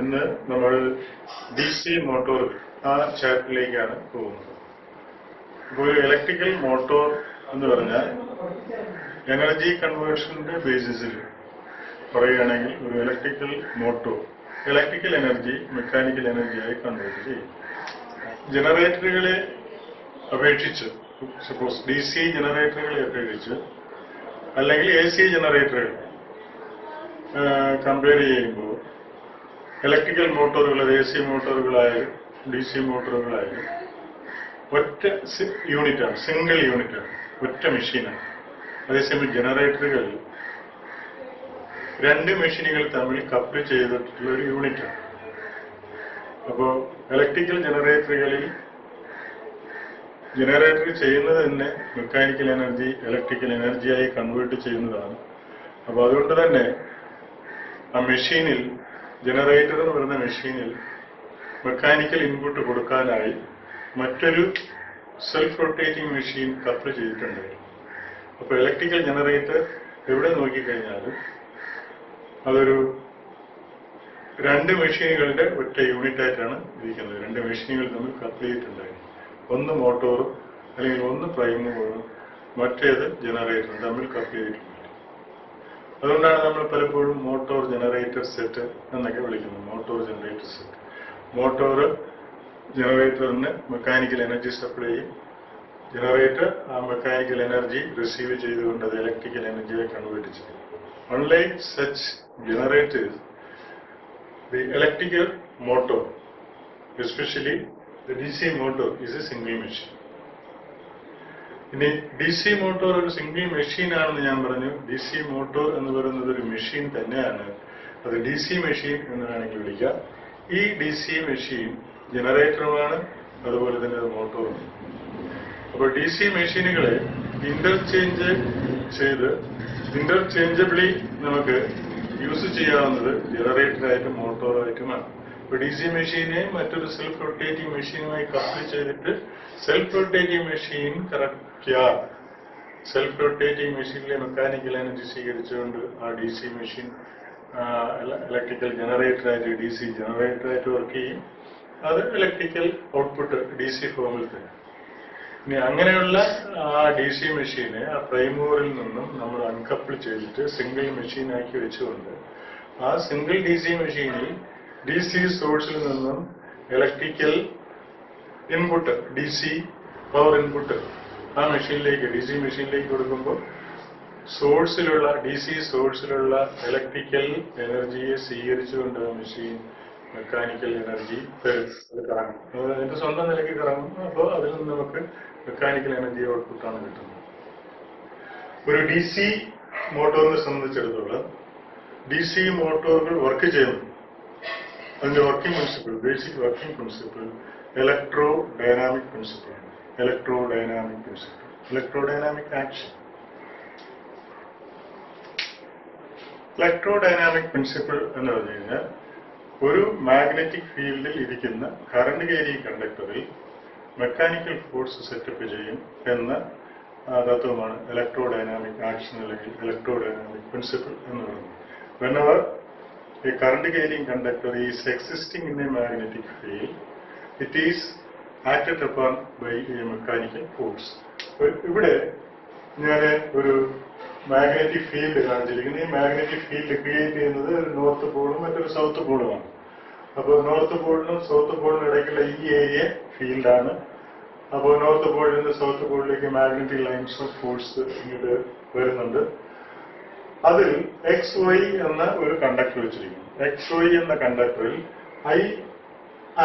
ഇന്ന് നമ്മൾ DC motor ആ ചാപ്റ്ററിലേക്കാണ് പോകുന്നത്. ഇപ്പോൾ ഒരു ഇലക്ട്രിക്കൽ മോട്ടോർ എന്ന് പറഞ്ഞാൽ എനർജി കൺവേർഷന്റെ ബേസിസിൽ പറയുകയാണെങ്കിൽ ഒരു electrical motor electrical energy mechanical എനർജിയായി കൺവേർട്ട് ചെയ്യും. ജനറേറ്ററുകളെ അപേക്ഷിച്ച് സപ്പോസ് DC ജനറേറ്ററുകളെ അപേക്ഷിച്ച് അല്ലെങ്കിൽ AC ജനറേറ്ററുകൾ കമ്പയർ ചെയ്യുമ്പോൾ ഇലക്ട്രിക്കൽ മോട്ടോറുകൾ AC മോട്ടോറുകളായാലും DC മോട്ടോറുകളായാലും ഒറ്റ യൂണിറ്റാണ്, സിംഗിൾ യൂണിറ്റാണ്, ഒറ്റ മെഷീനാണ്. അതേസമയം ജനറേറ്ററുകൾ രണ്ട് മെഷീനുകൾ തമ്മിൽ കപ്പിൾ ചെയ്തിട്ടുള്ള ഒരു യൂണിറ്റാണ്. അപ്പോൾ ഇലക്ട്രിക്കൽ ജനറേറ്റർ ചെയ്യുന്നത് തന്നെ മെക്കാനിക്കൽ എനർജി ഇലക്ട്രിക്കൽ എനർജിയായി കൺവേർട്ട് ചെയ്യുന്നതാണ്. അപ്പോൾ അതുകൊണ്ട് തന്നെ ആ മെഷീനിൽ ജനറേറ്റർ എന്ന് പറയുന്ന മെഷീനിൽ മെക്കാനിക്കൽ ഇൻപുട്ട് കൊടുക്കാനായി മറ്റൊരു സെൽഫ് റൊട്ടേറ്റിംഗ് മെഷീൻ കപ്പിൾ ചെയ്തിട്ടുണ്ട്. അപ്പോൾ ഇലക്ട്രിക്കൽ ജനറേറ്റർ എവിടെ നോക്കിക്കഴിഞ്ഞാലും അതൊരു രണ്ട് മെഷീനുകളുടെ ഒറ്റ യൂണിറ്റായിട്ടാണ് ഇരിക്കുന്നത്. രണ്ട് മെഷീനുകൾ തമ്മിൽ കപ്പിൾ ചെയ്തിട്ടുണ്ടായിരുന്നു. ഒന്ന് മോട്ടോറും അല്ലെങ്കിൽ ഒന്ന് പ്രൈം മൂവറും മറ്റേത് ജനറേറ്ററും തമ്മിൽ കപ്പിൾ ചെയ്തിട്ടുണ്ട്. അതുകൊണ്ടാണ് നമ്മൾ പലപ്പോഴും മോട്ടോർ ജനറേറ്റർ സെറ്റ് എന്നൊക്കെ വിളിക്കുന്നത്. Motor generator set. മോട്ടോർ ജനറേറ്ററിന് മെക്കാനിക്കൽ എനർജി സപ്ലൈ ചെയ്യും. ജനറേറ്റർ ആ മെക്കാനിക്കൽ എനർജി റിസീവ് ചെയ്തുകൊണ്ട് അത് ഇലക്ട്രിക്കൽ എനർജിയായി കൺവേർട്ട് ചെയ്യും. Unlike such generators, the electrical motor, especially the DC motor, is a single machine. ഇനി DC മോട്ടോർ ഒരു സിംഗിൾ മെഷീൻ ആണെന്ന് ഞാൻ പറഞ്ഞു. DC മോട്ടോർ എന്ന് പറയുന്നത് ഒരു മെഷീൻ തന്നെയാണ്. അത് DC മെഷീൻ എന്ന് വേണമെങ്കിൽ വിളിക്കാം. ഈ DC മെഷീൻ ജനറേറ്ററുമാണ്, അതുപോലെ തന്നെ അത് മോട്ടോറും. അപ്പോൾ DC മെഷീനുകളെ ഇന്റർചേഞ്ചബിളി നമുക്ക് യൂസ് ചെയ്യാവുന്നത് ജനറേറ്ററായിട്ടും മോട്ടോറായിട്ടുമാണ്. ഇപ്പോൾ DC മെഷീനെ മറ്റൊരു സെൽഫ് റൊട്ടേറ്റിംഗ് മെഷീനുമായി കപ്പിൾ ചെയ്തിട്ട് self rotating machine self rotating മെഷീനിലെ മെക്കാനിക്കൽ എനർജി സ്വീകരിച്ചുകൊണ്ട് ആ DC മെഷീൻ ഇലക്ട്രിക്കൽ ജനറേറ്ററായിട്ട് DC ജനറേറ്ററായിട്ട് വർക്ക് ചെയ്യും. അത് ഇലക്ട്രിക്കൽ ഔട്ട്പുട്ട് DC ഫോമിൽ തന്നെ. ഇനി അങ്ങനെയുള്ള ആ DC മെഷീനെ ആ പ്രൈം മൂവറിൽ നിന്നും നമ്മൾ അൺകപ്പിൾ ചെയ്തിട്ട് സിംഗിൾ മെഷീനാക്കി വെച്ചുകൊണ്ട് ആ സിംഗിൾ DC മെഷീനിൽ DC സോഴ്സിൽ നിന്നും electrical input DC power input ആ മെഷീനിലേക്ക് DC മെഷീനിലേക്ക് കൊടുക്കുമ്പോൾ DC സോഴ്സിലുള്ള ഇലക്ട്രിക്കൽ എനർജിയെ സ്വീകരിച്ചുകൊണ്ട് ആ മെഷീൻ മെക്കാനിക്കൽ എനർജി കറങ്ങും. അതിന്റെ സ്വന്തം നിലയ്ക്ക് കറങ്ങും. അപ്പോൾ അതിൽ നിന്ന് നമുക്ക് മെക്കാനിക്കൽ എനർജി ഔട്ട്പുട്ടാണ് കിട്ടുന്നത്. ഒരു DC മോട്ടോറിനെ സംബന്ധിച്ചിടത്തോളം DC മോട്ടോറുകൾ വർക്ക് ചെയ്യുന്നു. അതിന്റെ working principle, basic working principle electrodynamic principle. Electrodynamic action. Electrodynamic principle എന്ന് പറഞ്ഞു കഴിഞ്ഞാൽ ഒരു മാഗ്നറ്റിക് ഫീൽഡിൽ ഇരിക്കുന്ന കറണ്ട് ക്യാരിയിങ് കണ്ടക്ടറിൽ മെക്കാനിക്കൽ ഫോഴ്സ് സെറ്റപ്പ് ചെയ്യും എന്ന തത്വമാണ് ഇലക്ട്രോഡൈനാമിക് ആക്ഷൻ അല്ലെങ്കിൽ ഇലക്ട്രോഡൈനാമിക് പ്രിൻസിപ്പിൾ എന്ന് പറയുന്നത്. Whenever a current carrying conductor is existing in a magnetic field, it is acted upon by a mechanical force. ഇവിടെ ഞാൻ ഒരു മാഗ്നറ്റിക് ഫീൽഡ് കാണിച്ചിരിക്കുന്നത്. ഈ മാഗ്നറ്റിക് ഫീൽഡ് ക്രിയേറ്റ് ചെയ്യുന്നത് ഒരു നോർത്ത് പോളും മറ്റൊരു സൗത്ത് പോളുമാണ്. അപ്പോൾ നോർത്ത് പോളിനും സൗത്ത് പോളിനും ഇടയ്ക്കുള്ള ഈ ഏരിയ ഫീൽഡാണ്. അപ്പോൾ നോർത്ത് പോളിൽ നിന്ന് സൗത്ത് പോളിലേക്ക് മാഗ്നറ്റിക് ലൈൻസ് ഓഫ് ഫോഴ്സ് ഇങ്ങോട്ട് വരുന്നുണ്ട്. അതിൽ XY എന്ന ഒരു കണ്ടക്ടർ വെച്ചിരിക്കുന്നു. XY എന്ന കണ്ടക്ടറിൽ I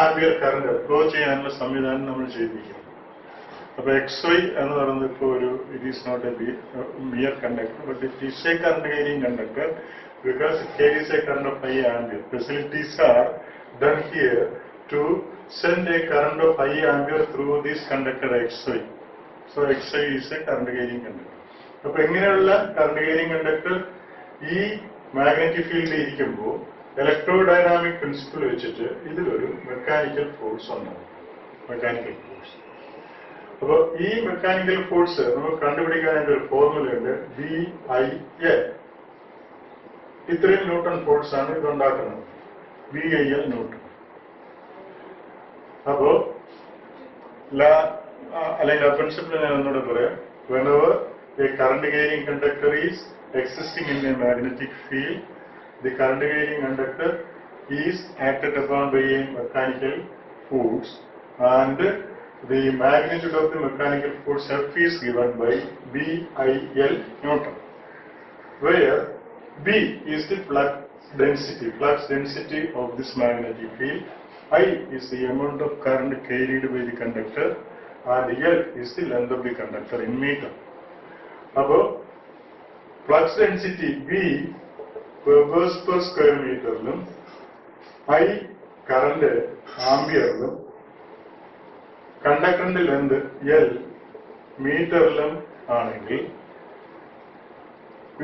ആംപിയർ കറണ്ട് ഫ്ലോ ചെയ്യാനുള്ള സംവിധാനം നമ്മൾ ചെയ്തിരിക്കുന്നു. അപ്പൊ XY എന്ന് പറയുന്നത് ഇപ്പോൾ it is not a mere conductor, but it is a current carrying conductor because it carries a current of 5 ampere. Facilities are done here to send a current of 5 ampere through this conductor XY. So XY is a current carrying conductor. അപ്പൊ എങ്ങനെയുള്ള current carrying conductor ഈ magnetic ഫീൽഡിൽ ഇരിക്കുമ്പോൾ ഇലക്ട്രോഡൈനാമിക് principle വെച്ചിട്ട് ഇതിലൊരു mechanical force ഉണ്ടാകും. Mechanical force. അപ്പോൾ ഈ മെക്കാനിക്കൽ ഫോഴ്സ് നമുക്ക് കണ്ടുപിടിക്കാനായിട്ട് ഒരു ഫോർമുലയുണ്ട്. BIL ഇത്രയും ന്യൂട്ടൺ ഫോഴ്സ് ആണ് ഇതുണ്ടാക്കുന്നത്, VIL ന്യൂട്ടൺ. അപ്പോ അല്ലെങ്കിൽ ആ പ്രിൻസിപ്പിൾ ഞാൻ ഒന്നുകൂടെ പറയാം. whenever a current carrying conductor is existing in a magnetic field, the current carrying conductor is acted upon by a mechanical force, and the magnitude of the mechanical force F is given by VIL Newton, where B is the flux density of this magnetic field, I is the amount of current carried by the conductor, and L is the length of the conductor in meter. Now, flux density V Webers per square meter, I current ampere, conductor length L meter ആണെങ്കിൽ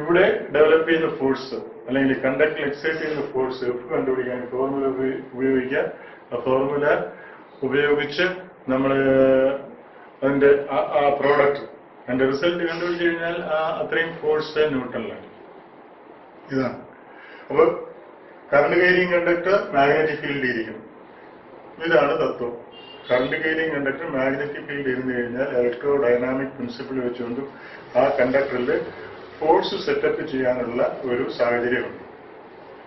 ഇവിടെ develop ചെയ്യുന്ന force അല്ലെങ്കിൽ കണ്ടക്ടറിൽ excite ചെയ്യുന്ന force F കണ്ടുപിടിക്കാൻ formula ഉപയോഗിക്കുക. ആ formula ഉപയോഗിച്ച് നമ്മൾ അതിന്റെ ആ പ്രോഡക്റ്റ് അതിന്റെ റിസൾട്ട് കണ്ടുപിടിച്ചു കഴിഞ്ഞാൽ അത്രയും ഫോഴ്സ് ന്യൂട്ടണിലാണ്. ഇതാണ്. അപ്പൊ current carrying conductor magnetic field ഇരിക്കണം. ഇതാണ് തത്വം. Current carrying conductor magnetic field ഇരുന്ന് കഴിഞ്ഞാൽ ഇലക്ട്രോ ഡൈനാമിക് പ്രിൻസിപ്പിൾ വെച്ചുകൊണ്ട് ആ കണ്ടക്ടറിൽ ഫോഴ്സ് സെറ്റപ്പ് ചെയ്യാനുള്ള ഒരു സാഹചര്യമുണ്ട്.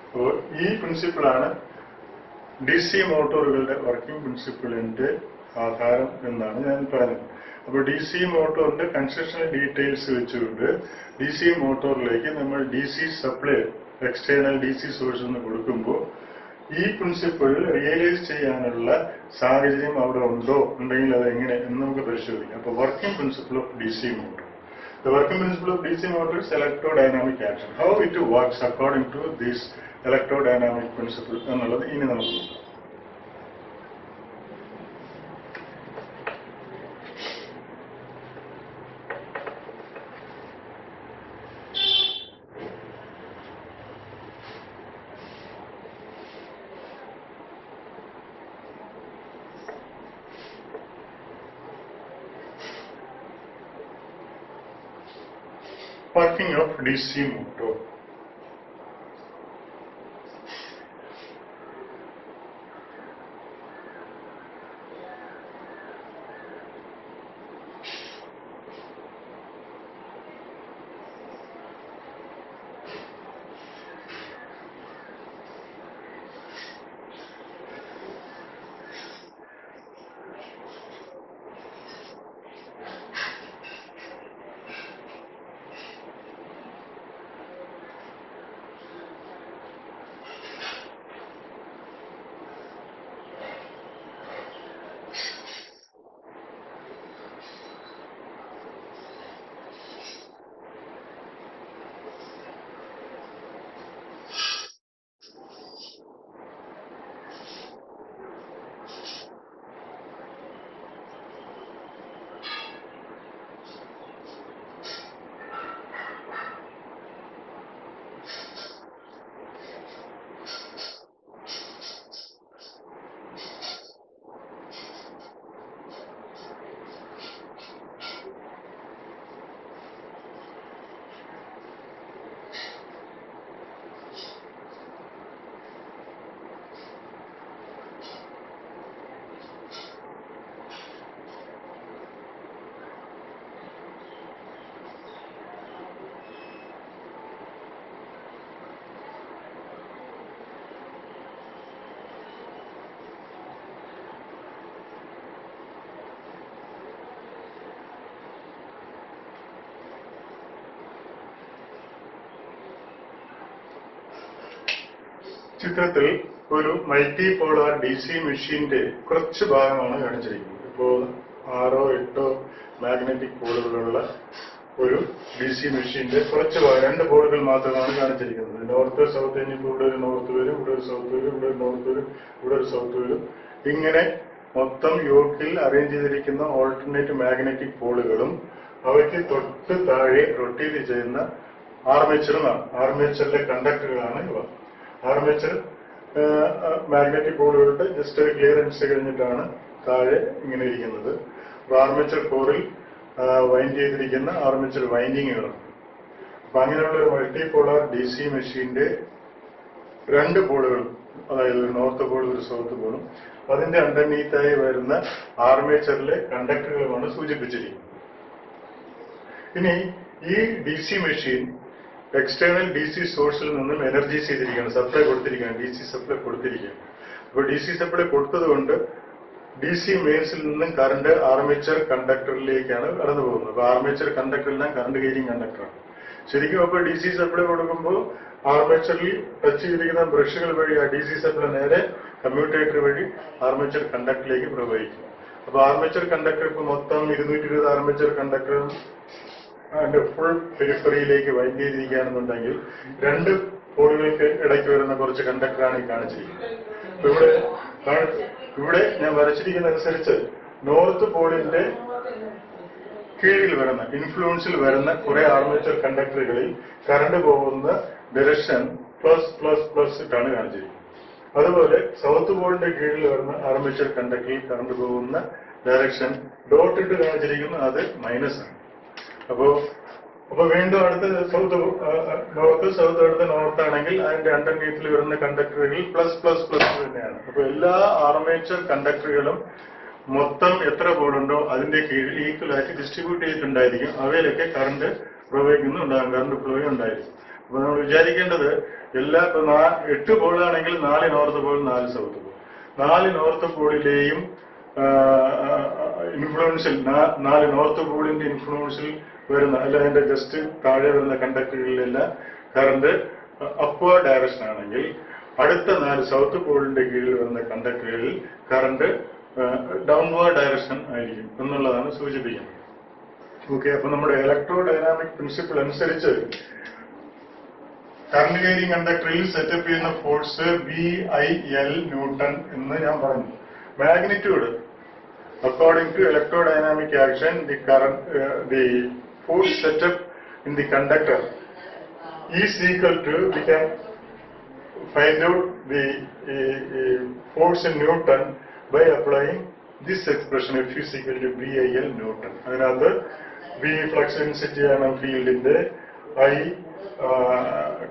അപ്പോൾ ഈ പ്രിൻസിപ്പിളാണ് DC മോട്ടോറുകളുടെ വർക്കിംഗ് പ്രിൻസിപ്പിളിന്റെ ആധാരം എന്നാണ് ഞാൻ പറഞ്ഞത്. അപ്പോൾ DC മോട്ടോറിന്റെ കൺസ്ട്രക്ഷൻ ഡീറ്റെയിൽസ് വെച്ചുകൊണ്ട് DC മോട്ടോറിലേക്ക് നമ്മൾ DC supply external DC source എന്ന് കൊടുക്കുമ്പോൾ ഈ പ്രിൻസിപ്പിൾ റിയലൈസ് ചെയ്യാനുള്ള സാഹചര്യം അവിടെ ഉണ്ടെങ്കിൽ അത് എങ്ങനെ എന്ന് നമുക്ക് പരിശോധിക്കാം. അപ്പോൾ working principle of DC motor. The working principle of DC motor is electrodynamic action. How it works according to this electrodynamic principle എന്നുള്ളത് ഇനി നമുക്ക് നോക്കാം. Working of DC motor. ചിത്രത്തിൽ ഒരു മൾട്ടി പോളാർ DC മെഷീന്റെ കുറച്ച് ഭാഗമാണ് കാണിച്ചിരിക്കുന്നത്. ഇപ്പോൾ 6 or 8 മാഗ്നറ്റിക് പോളുകളുള്ള ഒരു DC മെഷീന്റെ കുറച്ച് ഭാഗം 2 പോളുകൾ മാത്രമാണ് കാണിച്ചിരിക്കുന്നത്. നോർത്ത് സൗത്ത് കഴിഞ്ഞപ്പോൾ ഇവിടെ ഒരു നോർത്ത് വരും, ഇവിടെ ഒരു സൗത്ത് വരും, ഇവിടെ ഒരു നോർത്ത് വരും, ഇവിടെ ഒരു സൗത്ത് വരും. ഇങ്ങനെ മൊത്തം യോക്കിൽ അറേഞ്ച് ചെയ്തിരിക്കുന്ന ഓൾട്ടർനേറ്റ് മാഗ്നറ്റിക് പോളുകളും അവയ്ക്ക് തൊട്ട് താഴെ റൊട്ടേറ്റ് ചെയ്യുന്ന ആർമേച്ചറുമാണ്. ആർമേച്ചറിലെ കണ്ടക്ടറുകളാണ് ഇവ. ആർമേച്ചർ മാഗ്നറ്റിക് പോളുകളുടെ ജസ്റ്റ് ഒരു ക്ലിയറൻസ് കഴിഞ്ഞിട്ടാണ് താഴെ ഇങ്ങനെ ഇരിക്കുന്നത്. ആർമേച്ചർ കോറിൽ വൈൻഡ് ചെയ്തിരിക്കുന്ന ആർമേച്ചർ വൈൻഡിങ്ങുകളാണ്. അപ്പൊ അങ്ങനെയുള്ള ഒരു മൾട്ടി പോളാർ DC മെഷീന്റെ രണ്ട് പോളുകളും, അതായത് ഒരു നോർത്ത് പോളും ഒരു സൗത്ത് പോളും അതിന്റെ അണ്ടർനീത്തായി വരുന്ന ആർമേച്ചറിലെ കണ്ടക്ടറുകളുമാണ് സൂചിപ്പിച്ചിരിക്കുന്നത്. ഇനി ഈ D C machine external D C സോഴ്സിൽ നിന്നും എനർജി ചെയ്തിരിക്കുകയാണ്, സപ്ലൈ കൊടുത്തിരിക്കുകയാണ്, ഡി സി സപ്ലൈ കൊടുത്തിരിക്കുകയാണ്. അപ്പോൾ ഡി സി സപ്ലൈ കൊടുത്തതുകൊണ്ട് ഡി സി മെയിൻസിൽ നിന്നും കറണ്ട് ആർമേച്ചർ കണ്ടക്ടറിലേക്കാണ് കടന്നു പോകുന്നത്. അപ്പൊ ആർമേച്ചർ കണ്ടക്ടറെല്ലാം കറണ്ട് കയറിയും കണ്ടക്ടറാണ്. ശരിക്കും അപ്പോൾ ഡി സി സപ്ലൈ കൊടുക്കുമ്പോൾ ആർമേച്ചറിൽ ടച്ച് ചെയ്തിരിക്കുന്ന ബ്രഷുകൾ വഴി ആ ഡി സി സപ്ലൈ നേരെ കമ്മ്യൂട്ടേറ്റർ വഴി ആർമേച്ചർ കണ്ടക്ടറിലേക്ക് പ്രവഹിക്കും. അപ്പൊ ആർമേച്ചർ കണ്ടക്ടർ ഇപ്പൊ മൊത്തം 220 ആർമേച്ചർ കണ്ടക്ടറും അതിന്റെ ഫുൾ പെരിഫറിയിലേക്ക് വൈൻഡ് ചെയ്തിരിക്കുകയാണെന്നുണ്ടെങ്കിൽ രണ്ട് പോളുകൾക്ക് ഇടയ്ക്ക് വരുന്ന കുറച്ച് കണ്ടക്ടറാണ് ഈ കാണിച്ചിരിക്കുന്നത്. അപ്പൊ ഇവിടെ ഞാൻ വരച്ചിരിക്കുന്നതനുസരിച്ച് നോർത്ത് പോളിന്റെ കീഴിൽ വരുന്ന ഇൻഫ്ലുവൻസിൽ വരുന്ന കുറെ ആർമേച്ചർ കണ്ടക്ടറുകളിൽ കറണ്ട് പോകുന്ന ഡയറക്ഷൻ പ്ലസ് പ്ലസ് പ്ലസ് ഇട്ടാണ് കാണിച്ചിരിക്കുന്നത്. അതുപോലെ സൗത്ത് പോളിന്റെ കീഴിൽ വരുന്ന ആർമേച്ചർ കണ്ടക്ടറിൽ കറണ്ട് പോകുന്ന ഡയറക്ഷൻ ഡോട്ട് ഇട്ട് കാണിച്ചിരിക്കുന്നു, അത് മൈനസ് ആണ്. അപ്പോ വീണ്ടും അടുത്ത നോർത്ത് സൗത്ത് അടുത്ത നോർത്ത് ആണെങ്കിൽ അതിന്റെ അണ്ടർനീത്തിൽ വരുന്ന കണ്ടക്ടറുകളിൽ പ്ലസ് പ്ലസ് പ്ലസ് തന്നെയാണ്. അപ്പൊ എല്ലാ ആർമേച്ചർ കണ്ടക്ടറുകളും മൊത്തം എത്ര പോളുണ്ടോ അതിന്റെ കീഴിൽ ഈക്വലായിട്ട് ഡിസ്ട്രിബ്യൂട്ട് ചെയ്തിട്ടുണ്ടായിരിക്കും. അവയിലൊക്കെ കറണ്ട് പ്രവഹിക്കുന്നുണ്ടാകും, കറണ്ട് ഫ്ലോ ഉണ്ടായിരിക്കും. അപ്പൊ നമ്മൾ വിചാരിക്കേണ്ടത് എല്ലാ 8 പോളാണെങ്കിൽ 4 north pole 4 south pole, 4 north പോളിലെയും ഇൻഫ്ലുവൻസിൽ 4 നോർത്ത് പോളിന്റെ ഇൻഫ്ലുവൻസിൽ വരുന്ന അല്ല അതിന്റെ ജസ്റ്റ് താഴെ വരുന്ന കണ്ടക്ടറുകളിലെല്ലാം കറണ്ട് അപ്വേർഡ് ഡയറക്ഷൻ ആണെങ്കിൽ അടുത്ത 4 സൗത്ത് പോളിന്റെ കീഴിൽ വരുന്ന കണ്ടക്ടറുകളിൽ കറണ്ട് ഡൗൺവേർഡ് ഡയറക്ഷൻ ആയിരിക്കും എന്നുള്ളതാണ് സൂചിപ്പിക്കുന്നത്. ഓക്കെ, അപ്പൊ നമ്മുടെ ഇലക്ട്രോ ഡൈനാമിക് പ്രിൻസിപ്പിൾ അനുസരിച്ച് കറണ്ട് ക്യാരിയിങ് കണ്ടക്ടറിൽ സെറ്റപ്പ് ചെയ്യുന്ന ഫോഴ്സ് BIL ന്യൂട്ടൺ എന്ന് ഞാൻ പറഞ്ഞു. Magnitude according to electrodynamic action the force set up in the conductor is equal to, we can find out the force in Newton by applying this expression F is equal to BIL Newton. അതിനകത്ത് B flux density ആണ് ഫീൽഡിന്റെ, I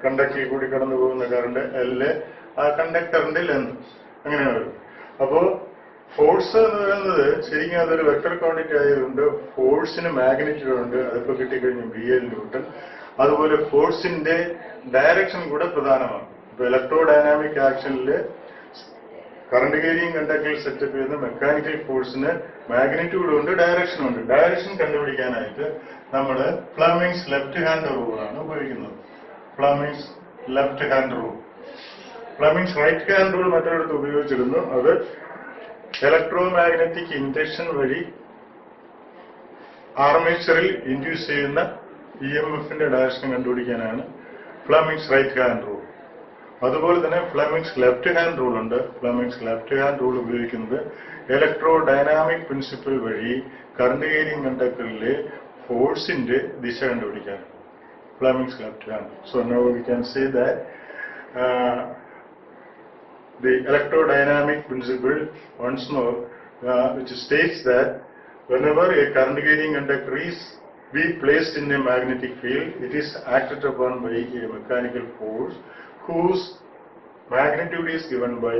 കണ്ടക്ടറിൽ കൂടി കടന്നു പോകുന്ന current, L ആ കണ്ടക്ടറിന്റെ length, അങ്ങനെ വരും. അപ്പോ ഫോഴ്സ് എന്ന് പറയുന്നത് ശരിക്കും അതൊരു വെക്ടർ ക്വാണ്ടിറ്റി ആയതുകൊണ്ട് ഫോഴ്സിന് മാഗ്നിറ്റ്യൂഡ് ഉണ്ട്, അതിപ്പോ കിട്ടിക്കഴിഞ്ഞു BIL ന്യൂട്ടൺ. അതുപോലെ ഫോഴ്സിന്റെ ഡയറക്ഷൻ കൂടെ പ്രധാനമാണ്. ഇപ്പൊ ഇലക്ട്രോ ഡൈനാമിക് ആക്ഷനില് കറണ്ട് ക്യാരിയിങ് കണ്ടക്ടറിൽ സെറ്റപ്പ് ചെയ്യുന്ന മെക്കാനിക്കൽ ഫോഴ്സിന് മാഗ്നിറ്റ്യൂഡ് ഉണ്ട്, ഡയറക്ഷൻ ഉണ്ട്. ഡയറക്ഷൻ കണ്ടുപിടിക്കാനായിട്ട് നമ്മൾ ഫ്ലെമിങ്സ് ലെഫ്റ്റ് ഹാൻഡ് റൂളാണ് ഉപയോഗിക്കുന്നത്. Fleming's left hand rule. Fleming's right hand rule മറ്റൊരിടത്ത് ഉപയോഗിച്ചിരുന്നു. അത് ഇലക്ട്രോ മാഗ്നറ്റിക് ഇൻഡക്ഷൻ വഴി ആർമേച്ചറിൽ ഇൻഡ്യൂസ് ചെയ്യുന്ന EMFന്റെ ഡയറക്ഷൻ കണ്ടുപിടിക്കാനാണ് ഫ്ലെമിങ്സ് റൈറ്റ് ഹാൻഡ് റൂൾ. അതുപോലെ തന്നെ ഫ്ലെമിങ്സ് ലെഫ്റ്റ് ഹാൻഡ് റൂൾ ഉണ്ട്. ഫ്ലെമിങ്സ് ലെഫ്റ്റ് ഹാൻഡ് റൂൾ ഉപയോഗിക്കുന്നത് ഇലക്ട്രോ ഡൈനാമിക് പ്രിൻസിപ്പിൾ വഴി കറണ്ട് ക്യാരിയിങ് കണ്ടക്ടറിലെ ഫോഴ്സിന്റെ ദിശ കണ്ടുപിടിക്കാൻ. Fleming's left hand. So now we can say that the electrodynamic principle once more, which states that whenever a current carrying conductor is be placed in a magnetic field, it is acted upon by a mechanical force whose magnitude is given by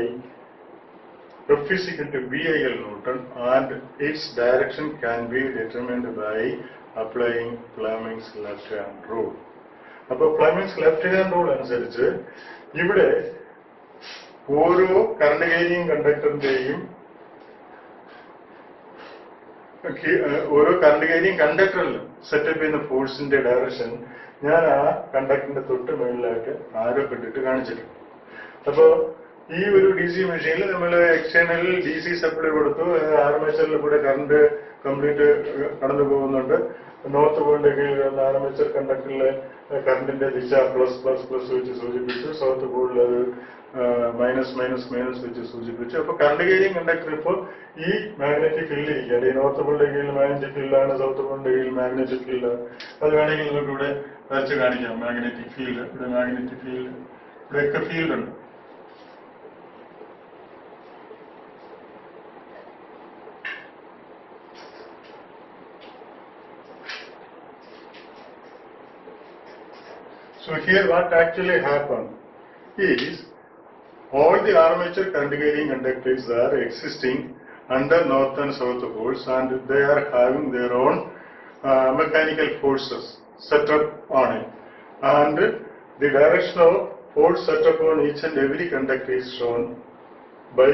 F is equal to BIL Newton, and its direction can be determined by applying Fleming's left hand rule. അപ്പോൾ Fleming's left hand rule അനുസരിച്ച് ഇവിടെ ഓരോ current carrying കണ്ടക്ടറിന്റെയും ഓരോ current carrying കണ്ടക്ടറിലും setup ചെയ്യുന്ന ഫോഴ്സിന്റെ direction ഞാൻ ആ കണ്ടക്ടറിന്റെ തൊട്ട് മുകളിലായിട്ട് ആരോപ്പെട്ടിട്ട് കാണിച്ചിട്ടുണ്ട്. അപ്പോ ഈ ഒരു DC മെഷീനിൽ നമ്മൾ എക്സ്റ്റേണലിൽ DC സപ്ലൈ കൊടുത്തു, ആർമേച്ചറിൽ കൂടെ കറണ്ട് കംപ്ലീറ്റ് കടന്നു പോകുന്നുണ്ട്. നോർത്ത് പോളിന്റെ കീഴിൽ വരുന്ന ആർമേച്ചർ കണ്ടക്ടറിലെ കറണ്ടിന്റെ ദിശ പ്ലസ് പ്ലസ് പ്ലസ് വെച്ച് സൂചിപ്പിച്ചു, സൗത്ത് പോളിൽ അത് മൈനസ് മൈനസ് മൈനസ് വെച്ച് സൂചിപ്പിച്ചു. അപ്പൊ കറണ്ട് ക്യാരിയിങ് കണ്ടക്ടർ ഇപ്പോൾ ഈ മാഗ്നറ്റിക് ഫീൽഡ് ഇരിക്കുകയാണ്. ഈ നോർത്ത് പോളിന്റെ കീഴിൽ മാഗ്നറ്റിക് ഫീൽഡാണ്, സൗത്ത് പോളിന്റെ കീഴിൽ മാഗ്നറ്റിക് ഫീൽഡാണ്. അത് വേണമെങ്കിൽ നമുക്ക് ഇവിടെ വരച്ച് കാണിക്കാം. മാഗ്നറ്റിക് ഫീൽഡ്, ഇവിടെ മാഗ്നറ്റിക് ഫീൽഡ്, ഇവിടെയൊക്കെ ഫീൽഡ് ഉണ്ട്. So here what actually happened is all the armature current carrying conductors are existing under north and south poles, and they are having their own mechanical forces set up on it, and the direction of force set up on each and every conductor is shown by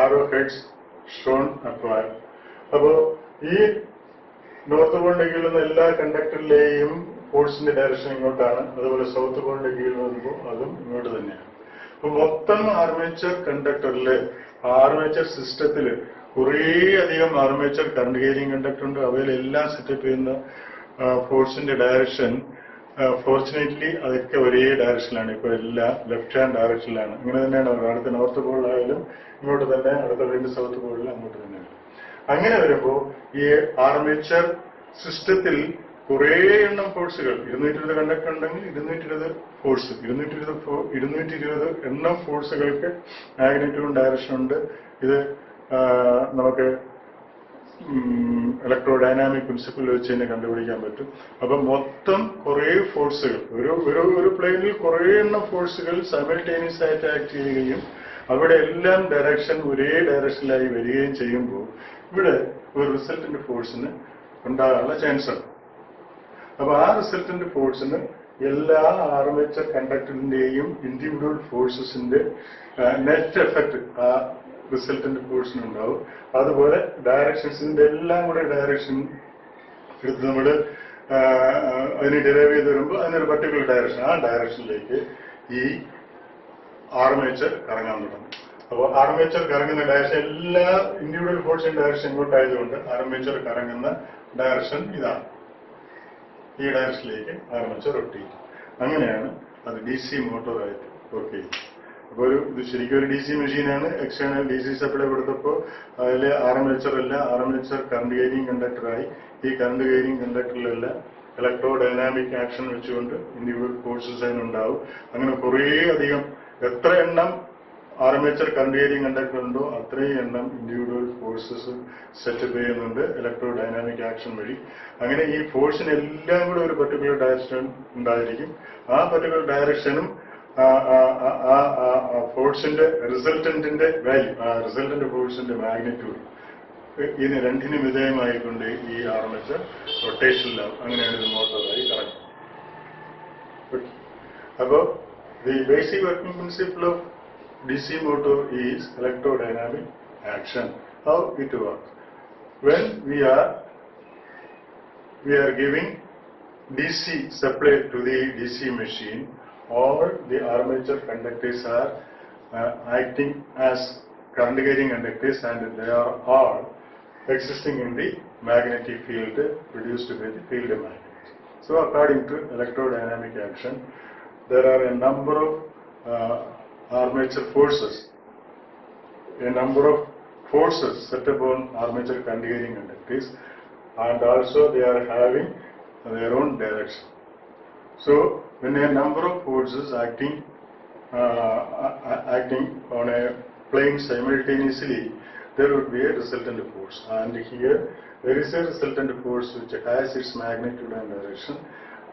arrowheads shown upward. അപ്പോൾ ഈ north പോളിന്റെ കീഴിലുള്ള എല്ലാ കണ്ടക്ടറിലെയും ഫോഴ്സിന്റെ direction ഇങ്ങോട്ടാണ്, അതുപോലെ south പോളിന്റെ കീഴിൽ വരുമ്പോൾ അതും ഇങ്ങോട്ട് തന്നെയാണ്. അപ്പൊ മൊത്തം ആർമേച്ചർ കണ്ടക്ടറില്, ആർമേച്ചർ സിസ്റ്റത്തില് കുറേ അധികം ആർമേച്ചർ കറണ്ട് ക്യാരിങ് കണ്ടക്ടർ ഉണ്ട്. അവയിലെല്ലാം സെറ്റപ്പ് ചെയ്യുന്ന ഫോഴ്സിന്റെ ഡയറക്ഷൻ ഫോർച്ചുനേറ്റ്ലി അതൊക്കെ ഒരേ ഡയറക്ഷനിലാണ്. ഇപ്പൊ എല്ലാം ലെഫ്റ്റ് ഹാൻഡ് ഡയറക്ഷനിലാണ്. ഇങ്ങനെ തന്നെയാണ് അടുത്ത നോർത്ത് പോളിലായാലും ഇങ്ങോട്ട് തന്നെ, അടുത്ത വീണ്ടും സൗത്ത് പോളിൽ അങ്ങോട്ട് തന്നെയാണ്. അങ്ങനെ വരുമ്പോൾ ഈ ആർമേച്ചർ സിസ്റ്റത്തിൽ കുറേ എണ്ണം ഫോഴ്സുകൾ, 220 കണ്ടക്ടർ ഉണ്ടെങ്കിൽ 220 ഫോഴ്സ്, 220 എണ്ണം ഫോഴ്സുകൾക്ക് മാഗ്നിറ്റ്യൂഡ് ഡയറക്ഷൻ ഉണ്ട്. ഇത് നമുക്ക് ഇലക്ട്രോ ഡൈനാമിക് പ്രിൻസിപ്പിൾ വെച്ച് തന്നെ കണ്ടുപിടിക്കാൻ പറ്റും. അപ്പൊ മൊത്തം കുറേ ഫോഴ്സുകൾ, ഒരു പ്ലെയിനിൽ കുറേ എണ്ണം ഫോഴ്സുകൾ സൈമൾട്ടേനിയസ് ആയിട്ട് ആക്ട് ചെയ്യുകയും അവിടെ എല്ലാം ഡയറക്ഷൻ ഒരേ ഡയറക്ഷനിലായി വരികയും ചെയ്യുമ്പോൾ ഇവിടെ ഒരു റിസൾട്ടന്റ് ഫോഴ്സിന് ഉണ്ടാകാനുള്ള ചാൻസ് ഉണ്ട്. അപ്പൊ ആ റിസൾട്ടന്റ് ഫോഴ്സിന് എല്ലാ ആർമേച്ചർ കണ്ടക്ടറിന്റെയും ഇൻഡിവിജ്വൽ ഫോഴ്സസിന്റെ നെറ്റ് എഫക്ട് ആ റിസൾട്ടന്റ് ഫോഴ്സിനുണ്ടാവും. അതുപോലെ ഡയറക്ഷൻസിന്റെ എല്ലാം കൂടെ ഡയറക്ഷൻ എടുത്ത് നമ്മൾ അതിന് ഡിറൈവ് ചെയ്ത് വരുമ്പോൾ അതിനൊരു പർട്ടിക്കുലർ ഡയറക്ഷൻ, ആ ഡയറക്ഷനിലേക്ക് ഈ ആർമേച്ചർ കറങ്ങാൻ തുടങ്ങും. അപ്പോൾ ആർമേച്ചർ കറങ്ങുന്ന ഡയറക്ഷൻ എല്ലാ ഇൻഡിവിജ്വൽ ഫോഴ്സിന്റെ ഡയറക്ഷൻ ഇങ്ങോട്ടായതുകൊണ്ട് ആർമേച്ചർ കറങ്ങുന്ന ഡയറക്ഷൻ ഇതാണ്. ഈ ഡയറക്ഷനിലേക്ക് ആർമേച്ചർ റൊട്ടേറ്റ്. അങ്ങനെയാണ് അത് DC മോട്ടോറായിട്ട് വർക്ക് ചെയ്യുന്നത്. അപ്പോൾ ഇത് ശരിക്കും ഒരു DC മെഷീനാണ്. എക്സ്റ്റേണൽ DC സപ്ലൈ കൊടുത്തപ്പോൾ അതിൽ ആർമേച്ചർ അല്ല, ആർമേച്ചർ കറണ്ട് ക്യാരിങ് കണ്ടക്ടറായി. ഈ കറണ്ട് ക്യാരിങ് കണ്ടക്ടറിലെല്ലാം ഇലക്ട്രോ ഡൈനാമിക് ആക്ഷൻ വെച്ചുകൊണ്ട് ഇൻഡിവിജ്വൽ ഫോഴ്സസ് അതിനുണ്ടാവും. അങ്ങനെ കുറേ അധികം, എത്ര എണ്ണം ആർമേച്ചർ കറണ്ട് ക്യാരിങ് കണ്ടക്ടർ ഉണ്ടോ അത്രയും എണ്ണം ഇൻഡിവിജ്വൽ ഫോഴ്സസ് സെറ്റപ്പ് ചെയ്യുന്നുണ്ട് ഇലക്ട്രോ ഡൈനാമിക് ആക്ഷൻ വഴി. അങ്ങനെ ഈ ഫോഴ്സിനെല്ലാം കൂടെ ഒരു പർട്ടിക്കുലർ ഡയറക്ഷൻ ഉണ്ടായിരിക്കും. ആ പർട്ടിക്കുലർ ഡയറക്ഷനും ഫോഴ്സിന്റെ റിസൾട്ടന്റിന്റെ വാല്യൂ, ആ റിസൾട്ടന്റ് ഫോഴ്സിന്റെ മാഗ്നിറ്റ്യൂഡ്, ഇതിന് രണ്ടിനും വിധേയമായിക്കൊണ്ട് ഈ ആർമേച്ചർ റൊട്ടേഷനിലാവും. അങ്ങനെയാണ് ഇത് മോട്ടോറായി കറങ്ങുന്നത്. അപ്പോ the basic working principle of DC motor is electrodynamic action. How it works? When we are giving DC supply to the DC machine, all the armature conductors are acting as current carrying conductors, and they are all existing in the magnetic field produced by the field magnet. So according to electrodynamic action, there are a number of armature forces, a number of forces set upon armature current carrying conductors, and also they are having their own direction. So when a number of forces acting on a plane simultaneously, there would be a resultant force, and here there is a resultant force which has its magnitude and direction.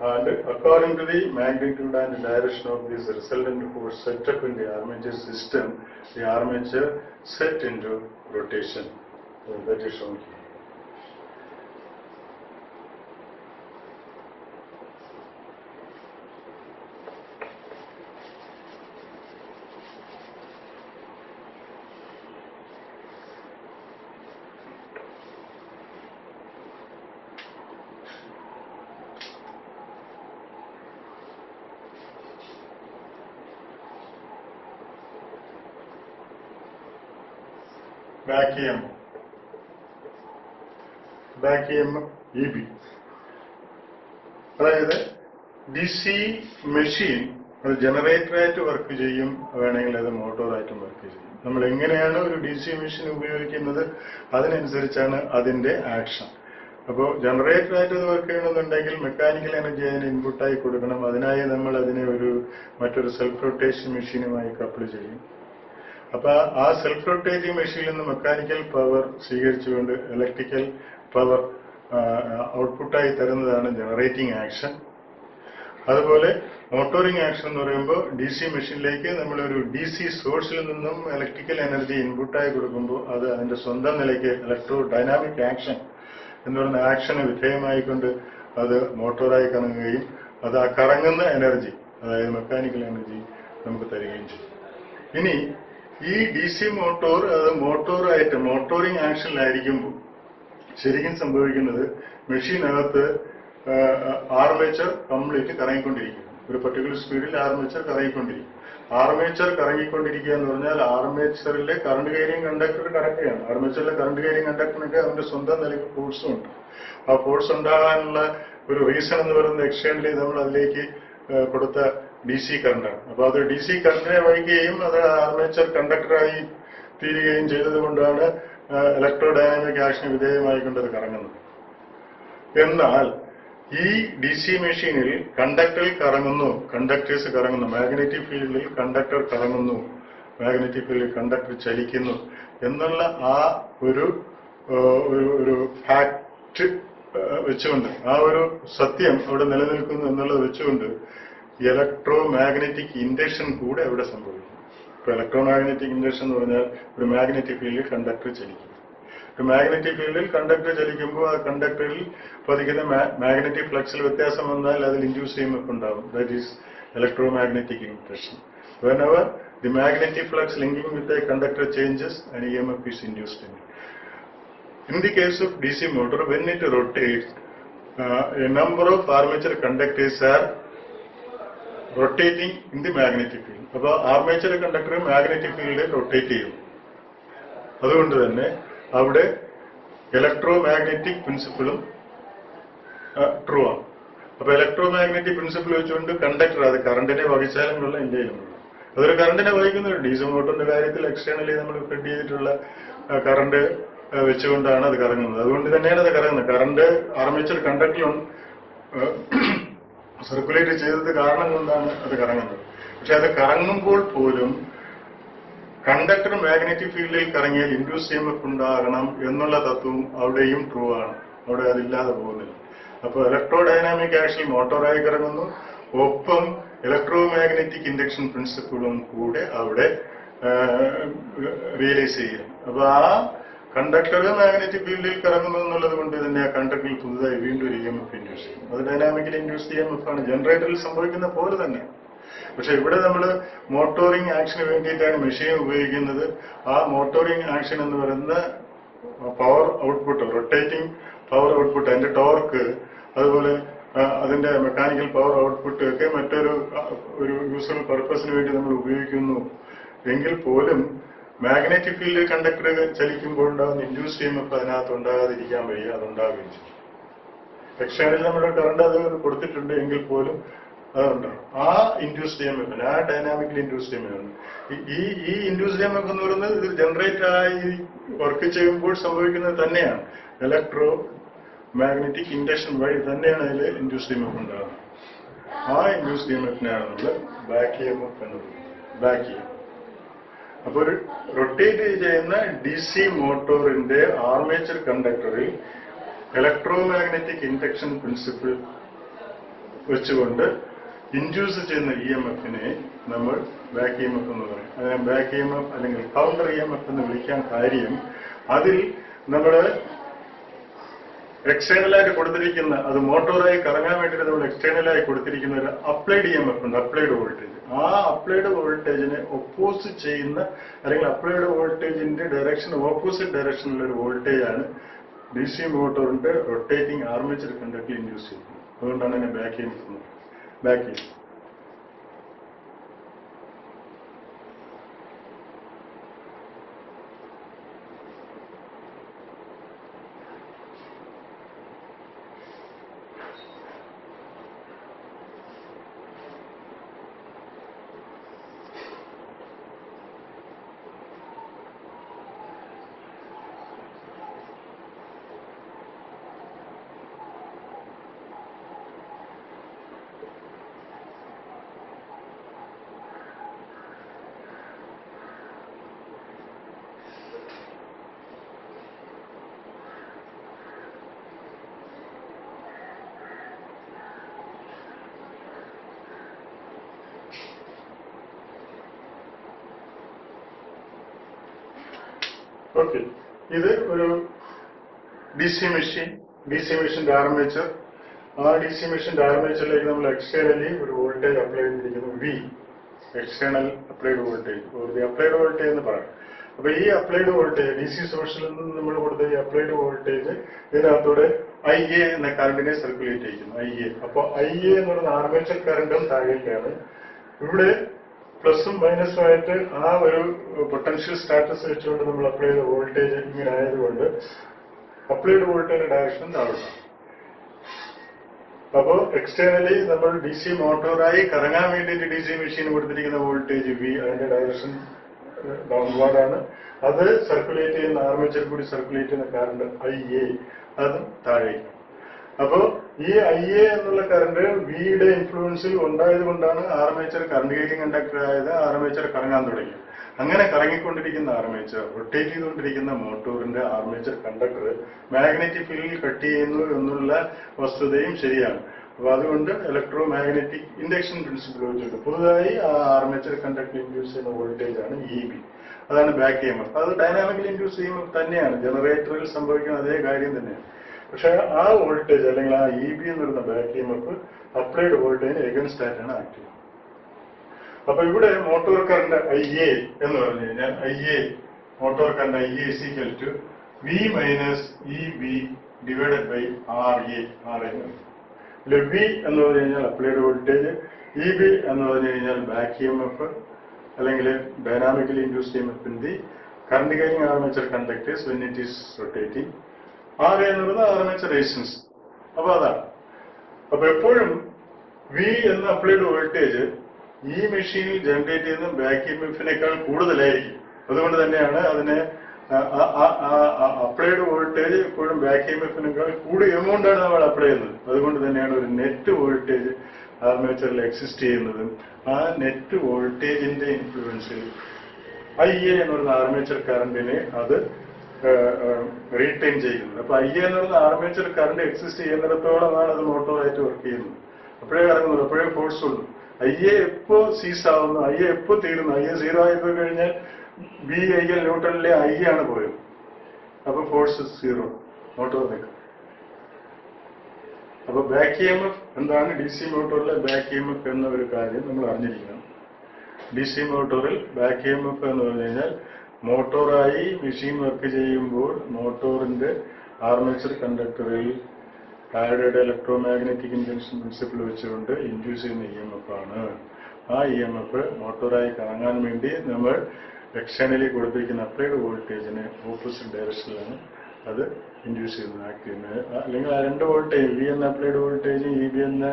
And according to the magnitude and direction of this resultant force set up in the armature system, the armature set into rotation. So that is shown here. Back EMF EB. അതായത് DC machine അത് ജനറേറ്ററായിട്ട് work ചെയ്യും, വേണമെങ്കിൽ അത് മോട്ടോറായിട്ടും work ചെയ്യും. നമ്മൾ എങ്ങനെയാണ് ഒരു DC machine ഉപയോഗിക്കുന്നത് അതിനനുസരിച്ചാണ് അതിന്റെ ആക്ഷൻ. അപ്പോൾ ജനറേറ്ററായിട്ട് അത് വർക്ക് ചെയ്യണമെന്നുണ്ടെങ്കിൽ മെക്കാനിക്കൽ എനർജി അതിന് ഇൻപുട്ടായി കൊടുക്കണം. അതിനായി നമ്മൾ അതിനെ മറ്റൊരു സെൽഫ് റൊട്ടേഷൻ മെഷീനുമായി കപ്പിൾ ചെയ്യും. അപ്പൊ ആ സെൽഫ് റൊട്ടേറ്റിംഗ് മെഷീനിൽ നിന്ന് മെക്കാനിക്കൽ പവർ സ്വീകരിച്ചുകൊണ്ട് ഇലക്ട്രിക്കൽ പവർ ഔട്ട്പുട്ടായി തരുന്നതാണ് ജനറേറ്റിംഗ് ആക്ഷൻ. അതുപോലെ മോട്ടോറിംഗ് ആക്ഷൻ എന്ന് പറയുമ്പോൾ DC മെഷീനിലേക്ക് നമ്മളൊരു DC സോഴ്സിൽ നിന്നും ഇലക്ട്രിക്കൽ എനർജി ഇൻപുട്ടായി കൊടുക്കുമ്പോൾ അത് അതിന്റെ സ്വന്തം നിലയ്ക്ക് ഇലക്ട്രോ ഡൈനാമിക് ആക്ഷൻ എന്ന് പറയുന്ന ആക്ഷന് വിധേയമായിക്കൊണ്ട് അത് മോട്ടോറായി കറങ്ങുകയും അത് ആ കറങ്ങുന്ന എനർജി, അതായത് മെക്കാനിക്കൽ എനർജി നമുക്ക് തരികയും ചെയ്യും. ഇനി ഈ DC മോട്ടോർ അത് മോട്ടോറായിട്ട് മോട്ടോറിംഗ് ആക്ഷനിലായിരിക്കുമ്പോൾ ശരിക്കും സംഭവിക്കുന്നത് മെഷീനകത്ത് ആർമേച്ചർ കംപ്ലീറ്റ് കറങ്ങിക്കൊണ്ടിരിക്കും. ഒരു പർട്ടിക്കുലർ സ്പീഡിൽ ആർമേച്ചർ കറങ്ങിക്കൊണ്ടിരിക്കും. ആർമേച്ചർ കറങ്ങിക്കൊണ്ടിരിക്കുക എന്ന് പറഞ്ഞാൽ ആർമേച്ചറിലെ കറണ്ട് കാരിയും കണ്ടക്ടർ കറക്കുകയാണ്. ആർമേച്ചറിലെ കറണ്ട് കാരിയും കണ്ടക്ടറിനൊക്കെ അതിന്റെ സ്വന്തം നിലയ്ക്ക് ഫോഴ്സും ഉണ്ട്. ആ ഫോഴ്സ് ഉണ്ടാകാനുള്ള ഒരു റീസൺ എന്ന് പറയുന്നത് എക്സ്റ്റേണലി നമ്മൾ അതിലേക്ക് കൊടുത്ത DC കറണ്ടാണ്. അപ്പൊ അത് DC കറണ്ടിനെ വഹിക്കുകയും അത് ആർമേച്ചർ കണ്ടക്ടറായി തീരുകയും ചെയ്തത് കൊണ്ടാണ് ഇലക്ട്രോ ഡൈനാമിക് ആക്ഷന് വിധേയമായിക്കൊണ്ടത് കറങ്ങുന്നത്. എന്നാൽ ഈ DC മെഷീനിൽ കണ്ടക്ടറിൽ കറങ്ങുന്നു, കണ്ടക്ടേഴ്സ് കറങ്ങുന്നു, മാഗ്നറ്റിക് ഫീൽഡിൽ കണ്ടക്ടർ കറങ്ങുന്നു, മാഗ്നറ്റിക് ഫീൽഡിൽ കണ്ടക്ടർ ചലിക്കുന്നു എന്നുള്ള ആ ഒരു ഫാക്ട് വെച്ചുകൊണ്ട്, ആ ഒരു സത്യം അവിടെ നിലനിൽക്കുന്നു എന്നുള്ളത് വെച്ചുകൊണ്ട് ഇലക്ട്രോ മാഗ്നറ്റിക് ഇൻഡക്ഷൻ കൂടെ അവിടെ സംഭവിക്കും. ഇപ്പൊ ഇലക്ട്രോ മാഗ്നറ്റിക് ഇൻഡക്ഷൻ എന്ന് പറഞ്ഞാൽ ഒരു മാഗ്നറ്റിക് ഫീൽഡിൽ കണ്ടക്ടർ ചലിക്കും. ഒരു മാഗ്നറ്റിക് ഫീൽഡിൽ കണ്ടക്ടർ ചലിക്കുമ്പോൾ ആ കണ്ടക്ടറിൽ പതിക്കുന്ന മാഗ്നറ്റിക് ഫ്ലക്സിൽ വ്യത്യാസം വന്നാൽ അതിൽ ഇൻഡ്യൂസ് EMF ഉണ്ടാവും. That is electro magnetic induction. Whenever the magnetic flux linking with a conductor changes, an EMF is induced in it. In the case of DC motor, when it rotates, a number of armature conductors are rotating in the magnetic field. അപ്പോൾ armature conductor magnetic ഫീൽഡിൽ rotate ചെയ്യും. അതുകൊണ്ട് തന്നെ അവിടെ electro magnetic പ്രിൻസിപ്പിളും true ആണ്. അപ്പൊ electro magnetic principle വെച്ചുകൊണ്ട് conductor അത് കറണ്ടിനെ വഹിച്ചാലും കൊള്ള ഇന്ത്യയിലും കൊള്ളാം. അതൊരു കറണ്ടിനെ വഹിക്കുന്ന DC മോട്ടറിന്റെ കാര്യത്തിൽ എക്സ്റ്റേണലി നമ്മൾ ഫെഡ് ചെയ്തിട്ടുള്ള കറണ്ട് വെച്ചുകൊണ്ടാണ് അത് കറങ്ങുന്നത്. അതുകൊണ്ട് തന്നെയാണ് അത് കറങ്ങുന്നത്. കറണ്ട് ആർമേച്ചർ കണ്ടക്ടറിലും സർക്കുലേറ്റ് ചെയ്തത് കാരണം കൊണ്ടാണ് അത് കറങ്ങുന്നത്. പക്ഷെ അത് കറങ്ങുമ്പോൾ പോലും കണ്ടക്ടർ മാഗ്നറ്റിക് ഫീൽഡിൽ കറങ്ങിയാൽ ഇൻഡ്യൂസ് EMF ഉണ്ടാകണം എന്നുള്ള തത്വം അവിടെയും ട്രൂ ആണ്. അവിടെ അതില്ലാതെ പോകുന്നില്ല. അപ്പോൾ ഇലക്ട്രോ ഡൈനാമിക് ആക്ഷൻ മോട്ടോറായി കറങ്ങുന്നു, ഒപ്പം ഇലക്ട്രോ മാഗ്നറ്റിക് ഇൻഡക്ഷൻ പ്രിൻസിപ്പിളും കൂടെ അവിടെ റിയലൈസ് ചെയ്യും. അപ്പൊ ആ കണ്ടക്ടർ മാഗ്നറ്റിക് ഫീൽഡിൽ കറങ്ങുന്നു എന്നുള്ളത് കൊണ്ട് തന്നെ ആ കണ്ടക്ടറിൽ പുതുതായി വീണ്ടും ഒരു EMF ഇൻഡ്യൂസ് ചെയ്യും. അത് ഡൈനാമിക്കലി ഇൻഡ്യൂസ് EMF ആണ്, ജനറേറ്ററിൽ സംഭവിക്കുന്ന പോലെ തന്നെ. പക്ഷെ ഇവിടെ നമ്മൾ മോട്ടോറിംഗ് ആക്ഷന് വേണ്ടിയിട്ടാണ് മെഷീൻ ഉപയോഗിക്കുന്നത്. ആ മോട്ടോറിംഗ് ആക്ഷൻ എന്ന് പറയുന്ന power output, rotating power output, അതിന്റെ ടോർക്ക്, അതുപോലെ അതിന്റെ മെക്കാനിക്കൽ പവർ ഔട്ട്പുട്ട് ഒക്കെ മറ്റൊരു യൂസ്ഫുൾ പർപ്പസിന് വേണ്ടി നമ്മൾ ഉപയോഗിക്കുന്നു എങ്കിൽ പോലും മാഗ്നറ്റിക് ഫീൽഡ് കണ്ടക്ടർ ചലിക്കുമ്പോൾ ഉണ്ടാകുന്ന ഇൻഡ്യൂസ് EMF അതിനകത്ത് ഉണ്ടാകാതിരിക്കാൻ വയ്യ, അതുണ്ടാവുകയും ചെയ്യും. എക്സ്റ്റേണൽ നമ്മുടെ കറണ്ട് അത് കൊടുത്തിട്ടുണ്ട് എങ്കിൽ പോലും അതുണ്ടാവും. ആ ഇൻഡ്യൂസ്ഡ് EMF, ആ ഡൈനാമിക്കൽ ഇൻഡ്യൂസ്ഡ് EMF, ഈ ഇൻഡ്യൂസ്ഡ് EMF എന്ന് പറയുന്നത് ഇത് ജനറേറ്റ് ആയി വർക്ക് ചെയ്യുമ്പോൾ സംഭവിക്കുന്നത് തന്നെയാണ്. ഇലക്ട്രോ മാഗ്നറ്റിക് ഇൻഡക്ഷൻ വഴി തന്നെയാണ് അതിൽ ഇൻഡ്യൂസ്ഡ് EMF ഉണ്ടാകുന്നത്. ആ ഇൻഡ്യൂസ്ഡ് EMF-നെയാണ് നമ്മൾ ബാക്ക് EMF എന്ന് പറയുന്നത്. Back EMF. അപ്പൊ ഒരു റൊട്ടേറ്റ് ചെയ്യുന്ന DC മോട്ടോറിന്റെ ആർമേച്ചർ കണ്ടക്ടറിൽ ഇലക്ട്രോ മാഗ്നറ്റിക് ഇൻഡക്ഷൻ പ്രിൻസിപ്പിൾ വെച്ചുകൊണ്ട് ഇൻഡ്യൂസ് ചെയ്യുന്ന EMF-നെ നമ്മൾ ബാക്ക് EMF എന്ന് പറയും. അതിനെ ബാക്ക് EMF അല്ലെങ്കിൽ കൗണ്ടർ EMF എന്ന് വിളിക്കാൻ കാര്യം, അതിൽ നമ്മൾ എക്സ്റ്റേണലായിട്ട് കൊടുത്തിരിക്കുന്ന, അത് മോട്ടോറായി കറങ്ങാൻ വേണ്ടിയിട്ട് നമ്മൾ എക്സ്റ്റേണലായി കൊടുത്തിരിക്കുന്ന ഒരു അപ്ലൈഡ് EMF ഉണ്ട്, അപ്ലൈഡ് വോൾട്ടേജ്. ആ അപ്ലൈഡ് വോൾട്ടേജിനെ ഒപ്പോസ് ചെയ്യുന്ന, അല്ലെങ്കിൽ അപ്ലൈഡ് വോൾട്ടേജിന്റെ ഡയറക്ഷൻ ഓപ്പോസിറ്റ് ഡയറക്ഷനിലുള്ള ഒരു വോൾട്ടേജാണ് DC മോട്ടോറിന്റെ റൊട്ടേറ്റിംഗ് ആർമേച്ചർ കണ്ടക്ടറിൽ ഇൻഡ്യൂസ് ചെയ്യുന്നത്. അതുകൊണ്ടാണ് അതിനെ ബാക്ക് EMF എന്ന് പറയുന്നത്. Back EMF. ഓക്കെ, ഇത് ഒരു DC മെഷീന്റെ ആർമേച്ചർ. ആ DC മെഷീന്റെ ആർമേച്ചറിലേക്ക് നമ്മൾ എക്സ്റ്റേണലി ഒരു വോൾട്ടേജ് അപ്ലൈ ചെയ്തിരിക്കുന്നു, V, external applied voltage, applied voltage എന്ന് പറയാം. അപ്പൊ ഈ അപ്ലൈഡ് വോൾട്ടേജ് DC സോഴ്സിൽ നിന്ന് നമ്മൾ കൊടുത്ത ഈ അപ്ലൈഡ് വോൾട്ടേജ് ഇതിനകത്തൂടെ IA എന്ന കറണ്ടിനെ സർക്കുലേറ്റ് ചെയ്യുന്നു, IA. അപ്പൊ IA എന്ന് പറയുന്ന ആർമേച്ചർ കറണ്ടും താഴേക്കാണ്. ഇവിടെ പ്ലസും മൈനസും ആയിട്ട് ആ ഒരു പൊട്ടൻഷ്യൽ സ്റ്റാറ്റസ് വെച്ചുകൊണ്ട് നമ്മൾ അപ്ലൈ ചെയ്ത വോൾട്ടേജ് ഇങ്ങനെ ആയതുകൊണ്ട് അപ്ലൈഡ് വോൾട്ടേജ് ഡയറക്ഷൻ താഴോട്ടാണ്. അപ്പോൾ എക്സ്റ്റേണലി നമ്മൾ DC മോട്ടോറായി കറങ്ങാൻ വേണ്ടിയിട്ട് DC മെഷീൻ കൊടുത്തിരിക്കുന്ന വോൾട്ടേജ് V, അതിന്റെ ഡയറക്ഷൻ ഡൗൺവാർഡാണ്. അത് സർക്കുലേറ്റ് ചെയ്യുന്ന ആർമേച്ചർ കൂടി സർക്കുലേറ്റ് ചെയ്യുന്ന കറണ്ട് IA, അതും താഴേക്ക്. അപ്പോ ഈ IA എന്നുള്ള കറണ്ട് വിയുടെ ഇൻഫ്ലുവൻസിൽ ഉണ്ടായത് കൊണ്ടാണ് ആർമേച്ചർ കറണ്ട് കേരിങ് കണ്ടക്ടർ ആയത്. ആർമേച്ചർ കറങ്ങാൻ തുടങ്ങി. അങ്ങനെ കറങ്ങിക്കൊണ്ടിരിക്കുന്ന ആർമേച്ചർ, റൊട്ടേറ്റ് ചെയ്തുകൊണ്ടിരിക്കുന്ന മോട്ടോറിന്റെ ആർമേച്ചർ കണ്ടക്ടർ മാഗ്നറ്റിക് ഫീൽഡിൽ കട്ട് ചെയ്യുന്നു എന്നുള്ള വസ്തുതയും ശരിയാണ്. അപ്പൊ അതുകൊണ്ട് ഇലക്ട്രോ മാഗ്നറ്റിക് ഇൻഡക്ഷൻ പ്രിൻസിപ്പിൾ വെച്ചിട്ട് പുതുതായി ആ ആർമേച്ചർ കണ്ടക്ടർ ഇൻഡ്യൂസ് ചെയ്യുന്ന വോൾട്ടേജ് ആണ് EB. അതാണ് ബാക്ക് EMF. അത് ഡൈനാമിക്കലി ഇൻഡ്യൂസ് EMF തന്നെയാണ്, ജനറേറ്ററിൽ സംഭവിക്കുന്ന അതേ കാര്യം തന്നെയാണ്. പക്ഷെ ആ വോൾട്ടേജ് അല്ലെങ്കിൽ ആ EB എന്ന് പറയുന്ന ബാക്ക് EMF അപ്ലൈഡ് വോൾട്ടേജിന് എഗൻസ്റ്റ് ആയിട്ടാണ് ആക്ട് ചെയ്യുന്നത്. അപ്പൊ ഇവിടെ മോട്ടോർ കറണ്ട് IA എന്ന് പറഞ്ഞു കഴിഞ്ഞാൽ motor current IA is equal to V minus EB divided by RA. V എന്ന് പറഞ്ഞു കഴിഞ്ഞാൽ അപ്ലൈഡ് വോൾട്ടേജ്, EB എന്ന് പറഞ്ഞു കഴിഞ്ഞാൽ ബാക്ക് EMF അല്ലെങ്കിൽ dynamically induced EMF in the current carrying armature conductors when it is rotating. RA എന്ന് പറയുന്നത് armature resistance. അപ്പൊ അതാണ്. അപ്പൊ എപ്പോഴും V എന്ന അപ്ലൈഡ് വോൾട്ടേജ് ഈ മെഷീനിൽ ജനറേറ്റ് ചെയ്യുന്ന ബാക്ക് EMF-നേക്കാൾ കൂടുതലായിരിക്കും. അതുകൊണ്ട് തന്നെയാണ് അതിനെ അപ്ലൈഡ് വോൾട്ടേജ് എപ്പോഴും ബാക്ക് EMF-നേക്കാൾ കൂടുതൽ എമൗണ്ടാണ് നമ്മൾ അപ്ലൈ ചെയ്യുന്നത്. അതുകൊണ്ട് തന്നെയാണ് ഒരു നെറ്റ് വോൾട്ടേജ് ആർമേച്ചറിൽ എക്സിസ്റ്റ് ചെയ്യുന്നതും ആ നെറ്റ് വോൾട്ടേജിന്റെ ഇൻഫ്ലുവൻസിൽ IA എന്ന് പറയുന്ന ആർമേച്ചർ കറണ്ടിനെ അത് റീറ്റെയിൻ ചെയ്യുന്നത്. അപ്പൊ IA എന്ന് പറയുന്ന ആർമേച്ചർ കറണ്ട് എക്സിസ്റ്റ് ചെയ്യുന്നിടത്തോളമാണ് അത് മോട്ടോറായിട്ട് വർക്ക് ചെയ്യുന്നത്. അപ്പോഴേ കറങ്ങുന്നുള്ളൂ, അപ്പോഴേ ഫോഴ്സ് ഉള്ളൂ. IA എപ്പോ സീസ് ആവുന്നു, IA എപ്പോ തീരുന്നു, IA 0 ആയിപ്പോയി കഴിഞ്ഞാൽ BIL ന്യൂട്രലിലെ IA ആണ് പോയത്. അപ്പൊ ഫോഴ്സ് 0, മോട്ടോർ നിൽക്കും. അപ്പൊ ബാക്ക് EMF എന്താണ്, DC മോട്ടോറിലെ ബാക്ക് EMF എന്ന ഒരു കാര്യം നമ്മൾ അറിഞ്ഞിരിക്കണം. DC മോട്ടോറിൽ ബാക്ക് EMF എന്ന് പറഞ്ഞു കഴിഞ്ഞാൽ മോട്ടോറായി മെഷീൻ വർക്ക് ചെയ്യുമ്പോൾ മോട്ടോറിന്റെ ആർമേച്ചർ കണ്ടക്ടറിൽ added electromagnetic induction principle വെച്ചുകൊണ്ട് ഇൻഡ്യൂസ് ചെയ്യുന്ന EMF ആണ്. ആ EMF മോട്ടോറായി കറങ്ങാൻ വേണ്ടി നമ്മൾ എക്സ്റ്റേണലി കൊടുത്തിരിക്കുന്ന അപ്ലൈഡ് വോൾട്ടേജിന് ഓപ്പോസിറ്റ് ഡയറക്ഷനിലാണ് അത് ഇൻഡ്യൂസ് ചെയ്യുന്നത്, ആക്ട് ചെയ്യുന്നത്. അല്ലെങ്കിൽ ആ രണ്ട് വോൾട്ടേജ് V എന്ന അപ്ലൈഡ് വോൾട്ടേജും EB എന്ന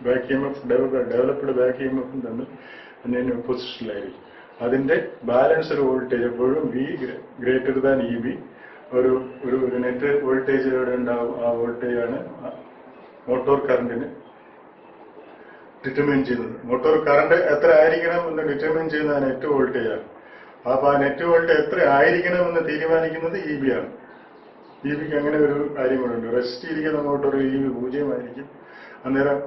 back EMF developed back EMF തമ്മിൽ അതിന് ഓപ്പോസിഷനിലായിരിക്കും. അതിന്റെ ബാലൻസ് ഒരു വോൾട്ടേജ് എപ്പോഴും V ഗ്രേറ്റർ ദാൻ EB ഒരു നെറ്റ് വോൾട്ടേജ് എവിടെ ഉണ്ടാവും, ആ വോൾട്ടേജാണ് മോട്ടോർ കറണ്ടിന് ഡിറ്റർമിൻ ചെയ്യുന്നത്. മോട്ടോർ കറണ്ട് എത്ര ആയിരിക്കണം എന്ന് ഡിറ്റർമിൻ ചെയ്യുന്ന നെറ്റ് വോൾട്ടേജാണ്. അപ്പൊ ആ നെറ്റ് വോൾട്ടേജ് എത്ര ആയിരിക്കണം എന്ന് തീരുമാനിക്കുന്നത് EB ആണ്. EBക്ക് അങ്ങനെ ഒരു കാര്യം കൂടെ ഉണ്ട്. റെസ്റ്റ് ഇരിക്കുന്ന മോട്ടോർ EB 0 ആയിരിക്കും. അന്നേരം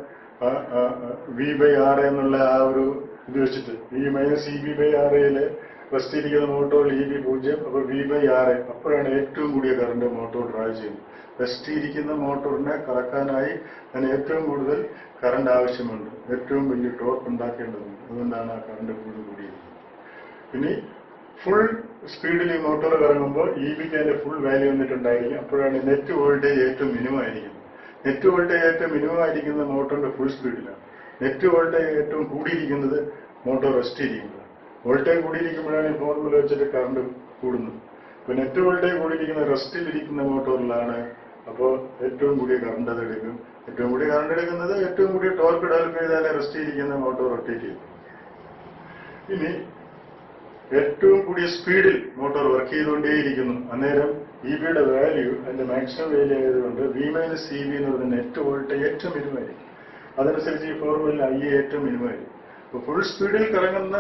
V/RA എന്നുള്ള ആ ഒരു ഇത് വെച്ചിട്ട് V - EB/RAയില് റെസ്റ്റ് ഇരിക്കുന്ന മോട്ടോറിൽ EB 0, അപ്പൊ V/RA അപ്പോഴാണ് ഏറ്റവും കൂടിയ കറണ്ട് മോട്ടോർ ഡ്രൈവ് ചെയ്യുന്നത്. റെസ്റ്റ് ഇരിക്കുന്ന മോട്ടോറിനെ കറക്കാനായി അതിന് ഏറ്റവും കൂടുതൽ കറണ്ട് ആവശ്യമുണ്ട്, ഏറ്റവും വലിയ ടോർക്ക് ഉണ്ടാക്കേണ്ടതുണ്ട്. അതുകൊണ്ടാണ് ആ കറണ്ട് കൂടിയിരിക്കുന്നത്. ഇനി ഫുൾ സ്പീഡിൽ ഈ മോട്ടോർ കറങ്ങുമ്പോൾ EBക്ക് അതിന്റെ ഫുൾ വാല്യൂ വന്നിട്ടുണ്ടായിരിക്കും. അപ്പോഴാണ് നെറ്റ് വോൾട്ടേജ് ഏറ്റവും മിനിമം ആയിരിക്കുന്നത്. നെറ്റ് വോൾട്ടേജ് ഏറ്റവും മിനിമം ആയിരിക്കുന്ന മോട്ടോറിന്റെ ഫുൾ സ്പീഡിലാണ്. നെറ്റ് വോൾട്ടേജ് ഏറ്റവും കൂടിയിരിക്കുന്നത് മോട്ടോർ റെസ്റ്റ് ഇരിക്കുന്നത്. വോൾട്ടേജ് കൂടിയിരിക്കുമ്പോഴാണ് ഈ ഫോർമുല വെച്ചിട്ട് കറണ്ട് കൂടുന്നത്. അപ്പൊ നെറ്റ് വോൾട്ടേജ് കൂടിയിരിക്കുന്ന റെസ്റ്റിലിരിക്കുന്ന മോട്ടോറിലാണ്. അപ്പോൾ ഏറ്റവും കൂടിയ കറണ്ട് അത് എടുക്കും. ഏറ്റവും കൂടിയ കറണ്ട് എടുക്കുന്നത് ഏറ്റവും കൂടിയ ടോർക്ക് ഡെവലപ്പ് ചെയ്താലേ റെസ്റ്റ് ഇരിക്കുന്ന മോട്ടോർ റൊട്ടേറ്റ് ചെയ്യും. ഇനി ഏറ്റവും കൂടിയ സ്പീഡിൽ മോട്ടോർ വർക്ക് ചെയ്തുകൊണ്ടേയിരിക്കുന്നു. അന്നേരം EBയുടെ വാല്യൂ അതിന്റെ മാക്സിമം വാല്യൂ ആയതുകൊണ്ട് V - EB എന്ന് പറയുന്ന നെറ്റ് വോൾട്ടേജ് ഏറ്റവും മിനിമമായിരിക്കും. അതനുസരിച്ച് ഈ ഫോർമുലയിൽ IA ഏറ്റവും മിനിമമായിരിക്കും. അപ്പൊ ഫുൾ സ്പീഡിൽ കറങ്ങുന്ന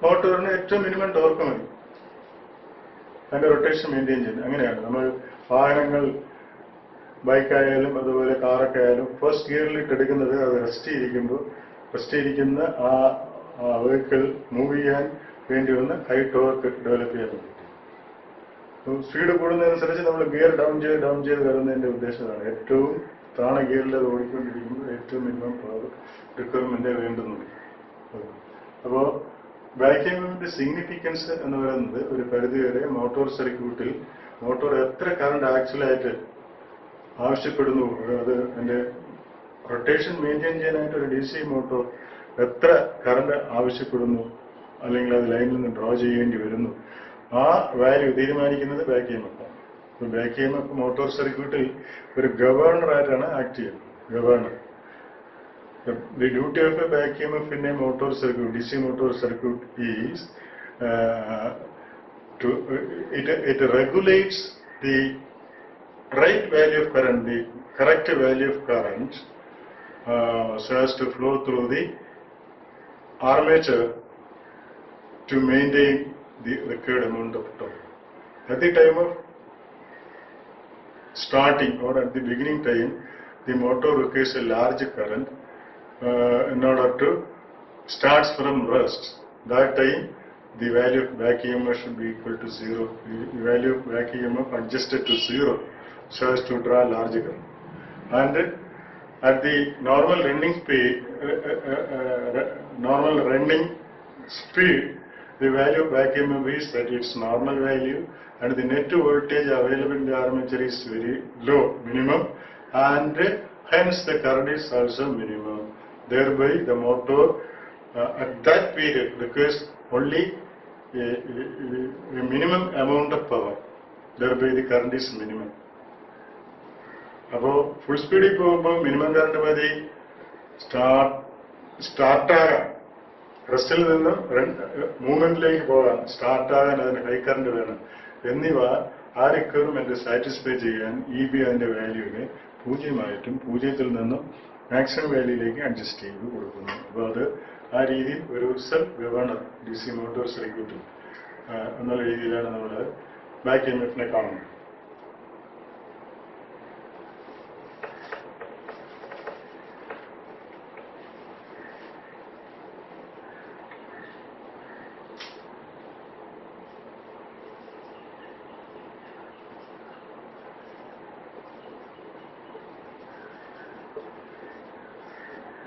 മോട്ടോറിന് ഏറ്റവും മിനിമം ടോർക്ക് മതി അതിന്റെ റൊട്ടേഷൻ മെയിൻറ്റെയിൻ ചെയ്യുന്നത്. അങ്ങനെയാണ് നമ്മൾ വാഹനങ്ങൾ, ബൈക്കായാലും അതുപോലെ കാറൊക്കെ ആയാലും ഫസ്റ്റ് ഗിയറിലിട്ട് എടുക്കുന്നത്. അത് റെസ്റ്റ് ഇരിക്കുന്ന ആ വെഹിക്കിൾ മൂവ് ചെയ്യാൻ വേണ്ടി വന്ന് ഹൈ ടോർക്ക് ഡെവലപ്പ് ചെയ്യാൻ വേണ്ടി. സ്പീഡ് കൂടുന്നതനുസരിച്ച് നമ്മൾ ഗിയർ ഡൗൺ ചെയ്ത് വരുന്നതിന്റെ ഉദ്ദേശമാണ് ഏറ്റവും താണ ഗിയറിൽ അത് ഓടിക്കൊണ്ടിരിക്കുമ്പോൾ ഏറ്റവും മിനിമം പവർ റിക്വയർമെന്റ് വേണ്ടുന്നുള്ളൂ. അപ്പോൾ ബാക്ക് ഇഎംഎഫിന്റെ സിഗ്നിഫിക്കൻസ് എന്ന് പറയുന്നത് ഒരു പരിധിവരെ മോട്ടോർ സർക്യൂട്ടിൽ മോട്ടോർ എത്ര കറണ്ട് ആക്ച്വലായിട്ട് ആവശ്യപ്പെടുന്നു, അത് അതിന്റെ റൊട്ടേഷൻ മെയിൻറ്റെയിൻ ചെയ്യാനായിട്ട് ഒരു DC മോട്ടോർ എത്ര കറണ്ട് ആവശ്യപ്പെടുന്നു അല്ലെങ്കിൽ അത് ലൈനിൽ നിന്ന് ഡ്രോ ചെയ്യേണ്ടി വരുന്നു, ആ വാല്യൂ തീരുമാനിക്കുന്നത് ബാക്ക് ഇഎംഎഫ് ആണ്. ബാക്ക് ഇഎംഎഫ് മോട്ടോർ സർക്യൂട്ടിൽ ഒരു ഗവർണറായിട്ടാണ് ആക്ട് ചെയ്യുന്നത്. Governor. The duty of a back EMF in a motor circuit, DC motor circuit, is it regulates the right value of current, the correct value of current, so as to flow through the armature to maintain the required amount of torque. At the time of starting or at the beginning time, the motor requires a large current in order to start from rest. That time, the value of back EMF should be equal to 0. The value of back EMF adjusted to 0 so as to draw large current. And at the normal running speed, the value of back EMF is at its normal value, and the net voltage available in the armature is very low, minimum, and hence the current is also minimum. Thereby, the motor at that period requires only a minimum amount of power. Thereby, the current is minimum. അപ്പോൾ full സ്പീഡിൽ പോകുമ്പോൾ minimum current മതി സ്റ്റാർട്ടാകാൻ, റെസ്റ്റിൽ നിന്ന് മൂവ്മെന്റിലേക്ക് പോകാൻ, സ്റ്റാർട്ടാകാൻ അതിന് high current വേണം എന്നിവ ആ റിക്വയർമെന്റ് സാറ്റിസ്ഫൈ ചെയ്യാൻ EB അതിന്റെ വാല്യൂവിനെ 0 പൂജ്യത്തിൽ നിന്നും മാക്സിമം വാല്യൂയിലേക്ക് അഡ്ജസ്റ്റ് ചെയ്ത് കൊടുക്കുന്നു. അപ്പോൾ അത് ആ രീതിയിൽ ഒരു സെൽഫ് ഗവർണർ DC മോട്ടോർ സർക്യൂട്ടിൽ എന്നുള്ള രീതിയിലാണ് നമ്മൾ ബാക്ക് EMFനെ കാണുന്നത്.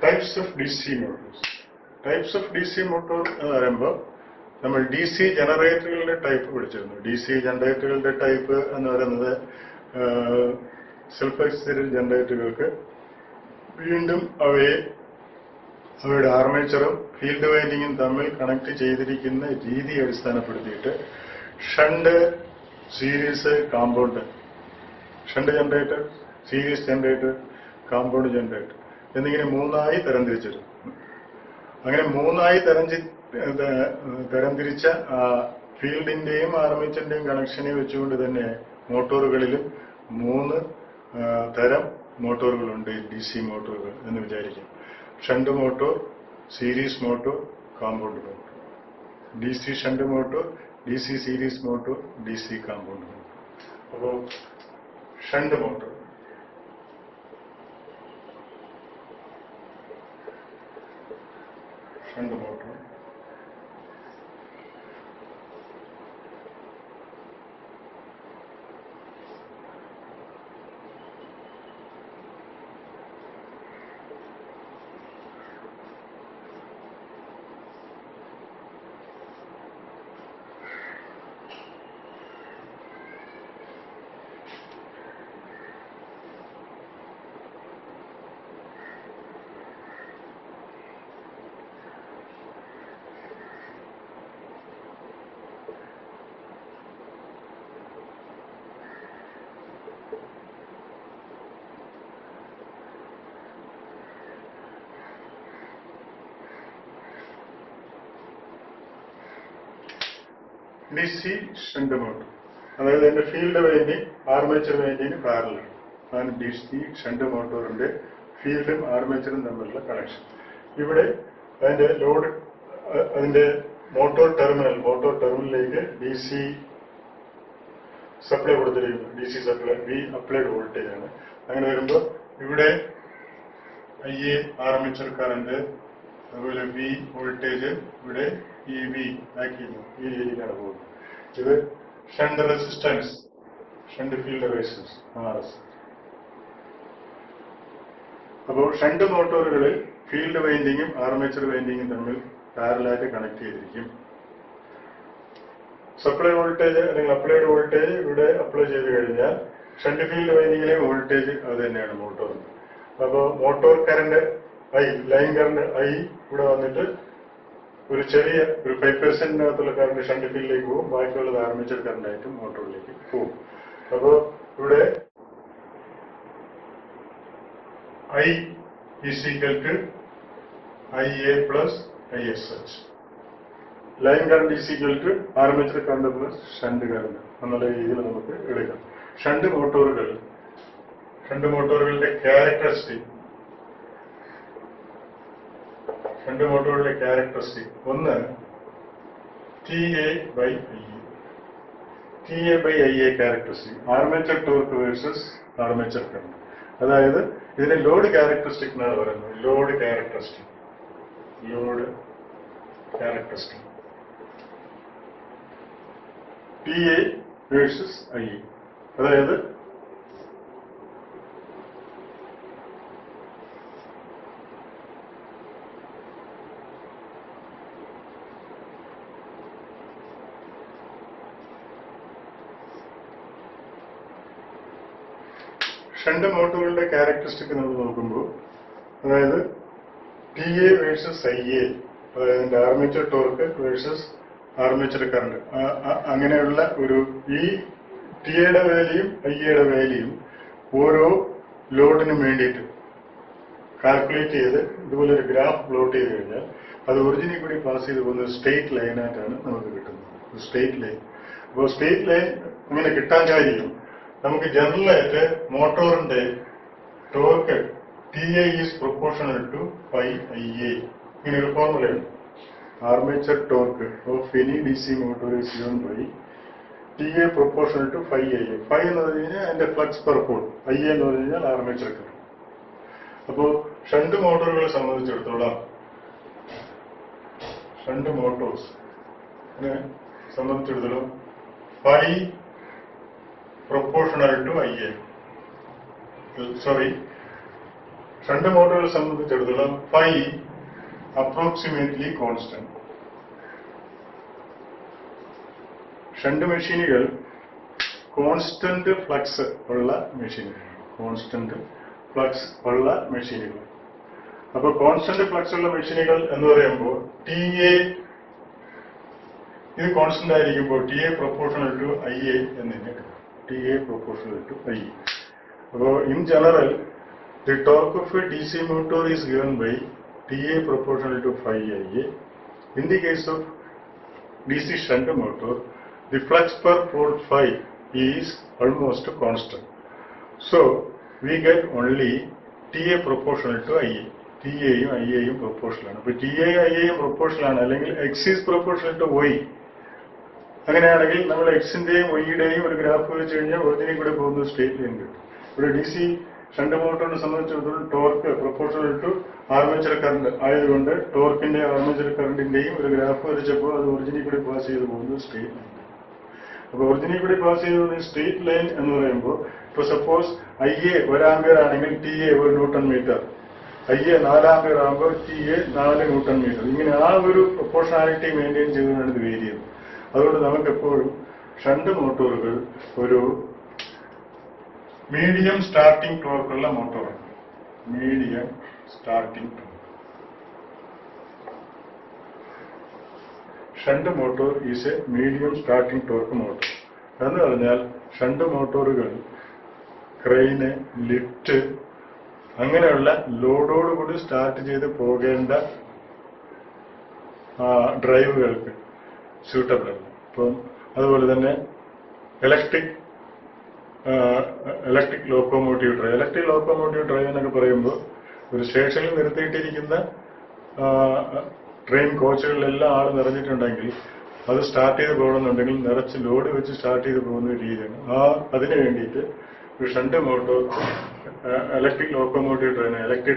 Types of DC Motors. Types of DC motor എന്ന് പറയുമ്പോൾ നമ്മൾ DC ജനറേറ്ററുകളുടെ ടൈപ്പ് പഠിച്ചിരുന്നു. DC ജനറേറ്ററുകളുടെ ടൈപ്പ് എന്ന് പറയുന്നത് സെൽഫ് എക്സിറ്റഡ് ജനറേറ്ററുകൾക്ക് വീണ്ടും അവയുടെ ആർമേച്ചറും ഫീൽഡ് വൈൻഡിങ്ങും തമ്മിൽ കണക്ട് ചെയ്തിരിക്കുന്ന രീതി അടിസ്ഥാനപ്പെടുത്തിയിട്ട് shunt, series, compound, shunt generator, series generator, compound generator എന്നിങ്ങനെ 3ആയി തരംതിരിച്ചിരുന്നു. അങ്ങനെ 3ആയി തരംതിരിച്ച ഫീൽഡിന്റെയും ആർമേച്ചറിന്റെയും കണക്ഷനെ വെച്ചുകൊണ്ട് തന്നെ മോട്ടോറുകളിലും 3 തരം മോട്ടോറുകളുണ്ട്. DC മോട്ടോറുകൾ എന്ന് വിചാരിക്കും. Shunt motor, series motor, compound motor. DC shunt motor, DC series motor, DC compound motor. അപ്പോൾ shunt motor DC shunt motor, അതായത് അതിന്റെ ഫീൽഡ് വൈൻഡിങ് ആർമേച്ചർ വൈൻഡിങ്ങിന് പാരലാണ്. അതാണ് DC ഷണ്ട് മോട്ടോറിന്റെ ഫീൽഡും ആർമേച്ചറും തമ്മിലുള്ള കണക്ഷൻ. ഇവിടെ അതിന്റെ ലോഡ്, അതിന്റെ മോട്ടോർ ടെർമിനലിലേക്ക് DC സപ്ലൈ കൊടുത്തിരിക്കുന്നു. DC supply V applied voltage ആണ്. അങ്ങനെ വരുമ്പോൾ ഇവിടെ IA ആർമേച്ചർ കറന്റ്, അതുപോലെ V വോൾട്ടേജ്, ഇവിടെ EB ബാക്ക് ചെയ്യുന്നു. ഈ രീതിയിലാണ് പോകുന്നത്. ഇത് shunt resistance, shunt field resistance RS. അപ്പോൾ ഷണ്ട് മോട്ടോറുകളിൽ ഫീൽഡ് വൈൻഡിങ്ങും ആർമേച്ചർ വൈൻഡിങ്ങും തമ്മിൽ പാരലായിട്ട് കണക്ട് ചെയ്തിരിക്കും. സപ്ലൈ വോൾട്ടേജ് അല്ലെങ്കിൽ അപ്ലൈഡ് വോൾട്ടേജ് ഇവിടെ അപ്ലൈ ചെയ്ത് കഴിഞ്ഞാൽ ഷണ്ട് ഫീൽഡ് വൈൻഡിങ്ങിലെ വോൾട്ടേജ് അത് തന്നെയാണ് മോട്ടോറിന്. അപ്പോൾ motor current I, line current I ഇവിടെ വന്നിട്ട് ഒരു ചെറിയ ഒരു 5%-നകത്തുള്ള കറണ്ട് ഷണ്ട് ഫീൽഡിലേക്ക് പോകും, ബാക്കിയുള്ളത് ആർമേച്ചർ കറണ്ടായിട്ടും മോട്ടോറിലേക്ക് പോകും. അപ്പോൾ ഇവിടെ I is equal to IA plus ISH. Line current is equal to armature current plus shunt current എന്നുള്ള രീതിയിൽ നമുക്ക് എടുക്കാം. ഷണ്ട് മോട്ടോറുകളുടെ ക്യാരക്ടറിസ്റ്റിക് ഒന്ന് TA by IA characteristic, armature torque versus armature current. അതായത് ഇതിനെ ലോഡ് ക്യാരക്ടറിസ്റ്റിക് എന്നാണ് പറയുന്നത്. Load characteristic TA versus IA. അതായത് ഷണ്ട് മോട്ടോറുകളുടെ ക്യാരക്ടറിസ്റ്റിക് നമ്മൾ നോക്കുമ്പോൾ, അതായത് TA വേഴ്സസ് IA, അതായത് armature torque versus armature current, അങ്ങനെയുള്ള ഒരു ഈ ടിയുടെ വാല്യൂയും ഐയുടെ വാല്യൂയും ഓരോ ലോഡിനും വേണ്ടിയിട്ട് കാൽക്കുലേറ്റ് ചെയ്ത് ഇതുപോലെ ഒരു ഗ്രാഫ് പ്ലോട്ട് ചെയ്ത് കഴിഞ്ഞാൽ അത് ഒറിജിനിൽ കൂടി പാസ് ചെയ്ത് പോകുന്ന സ്ട്രെയിറ്റ് ലൈനായിട്ടാണ് നമുക്ക് കിട്ടുന്നത്. Straight line. അപ്പോൾ സ്ട്രെയിറ്റ് ലൈൻ അങ്ങനെ കിട്ടാൻ കാര്യം നമുക്ക് ജനറലായിട്ട് മോട്ടോറിന്റെ torque TA is proportional to phi IA. ഇങ്ങനെ ഒരു ഫോർമുലയുണ്ട്. Armature torque of any DC motor is given by TA proportional to phi IA. Phi എന്ന് പറഞ്ഞു കഴിഞ്ഞാൽ അതിന്റെ ഫ്ലക്സ് പെർ പോൾ, IA എന്ന് പറഞ്ഞു കഴിഞ്ഞാൽ ആർമേച്ചർ കറണ്ട്. അപ്പോൾ ഷണ്ട് മോട്ടോറുകളെ സംബന്ധിച്ചിടത്തോളം phi proportional to IA. Shunt മോട്ടോറുകളെ സംബന്ധിച്ചിടത്തോളം phi approximately constant. ഷണ്ട് മെഷീനുകൾ കോൺസ്റ്റന്റ് ഫ്ലക്സ് ഉള്ള മെഷീനുകൾ. അപ്പൊ കോൺസ്റ്റന്റ് ഫ്ലക്സ് ഉള്ള മെഷീനുകൾ എന്ന് പറയുമ്പോൾ TA ഇത് കോൺസ്റ്റന്റ് ആയിരിക്കുമ്പോൾ TA proportional to IA എന്നിങ്ങനെ TA proportional to IA. അപ്പോൾ in general, the torque of a DC motor is given by TA proportional to phi IA. In the case of DC shunt motor, the flux per pole phi is almost constant. So we get only TA proportional to IA. TA-യും IA-യും proportional ആണ്. അപ്പോൾ TA-യും IA-യും proportional ആണ്, അല്ലെങ്കിൽ X is proportional to Y. അങ്ങനെയാണെങ്കിൽ നമ്മൾ എക്സിന്റെയും വൈയുടെയും ഒരു graph വെച്ച് കഴിഞ്ഞാൽ ഒറിജിനിൽ കൂടെ പോകുന്ന സ്ട്രെയിറ്റ് ലൈൻ കിട്ടും. ഇവിടെ DC ഷണ്ട് മോട്ടോറിനെ സംബന്ധിച്ചിടത്തോളം torque proportional to armature current ആയതുകൊണ്ട് ടോർക്കിന്റെ ആർമേച്ചർ കറണ്ടിന്റെയും ഒരു ഗ്രാഫ് വരച്ചപ്പോൾ അത് ഒറിജിനിൽ കൂടി പാസ് ചെയ്ത് പോകുന്നത് സ്ട്രെയിറ്റ് ലൈൻ. അപ്പോൾ ഒറിജിനിൽ കൂടി പാസ് ചെയ്ത് പോകുന്ന സ്ട്രെയിറ്റ് ലൈൻ എന്ന് പറയുമ്പോൾ, ഇപ്പോൾ സപ്പോസ് IA 1 ആംപിയർ ആണെങ്കിൽ TA 1 newton metre, IA 4 ampere ആകുമ്പോൾ TA 4 ന്യൂട്ടൺ മീറ്റർ. ഇങ്ങനെ ആ ഒരു പ്രൊപ്പോർഷണാലിറ്റി മെയിൻറ്റെയിൻ ചെയ്തുകൊണ്ടാണ് ഇത് വേരി ചെയ്യുന്നത്. അതുകൊണ്ട് നമുക്കെപ്പോഴും ഷണ്ട് മോട്ടോറുകൾ ഒരു മീഡിയം സ്റ്റാർട്ടിംഗ് ടോർക്കുള്ള മോട്ടോറാണ്. Medium starting torque. Shunt motor is a medium starting torque motor. എന്ന് പറഞ്ഞാൽ ഷണ്ട് മോട്ടോറുകൾ ക്രെയിന്, ലിഫ്റ്റ് അങ്ങനെയുള്ള ലോഡോടുകൂടി സ്റ്റാർട്ട് ചെയ്ത് പോകേണ്ട ഡ്രൈവുകൾക്ക് സ്യൂട്ടബിൾ അല്ല. അപ്പം അതുപോലെ തന്നെ ഇലക്ട്രിക് ലോക്കോമോട്ടീവ് ഡ്രൈവ് എന്നൊക്കെ പറയുമ്പോൾ ഒരു സ്റ്റേഷനിൽ നിർത്തിയിട്ടിരിക്കുന്ന ട്രെയിൻ കോച്ചുകളിലെല്ലാം ആൾ നിറഞ്ഞിട്ടുണ്ടെങ്കിൽ അത് സ്റ്റാർട്ട് ചെയ്ത് പോകണമെന്നുണ്ടെങ്കിൽ നിറച്ച് ലോഡ് വെച്ച് സ്റ്റാർട്ട് ചെയ്ത് പോകുന്ന ഒരു രീതിയാണ്. അതിന് വേണ്ടിയിട്ട് ഒരു ഷണ്ട് മോട്ടോർ ഇലക്ട്രിക് ലോക്കോമോട്ടീവ്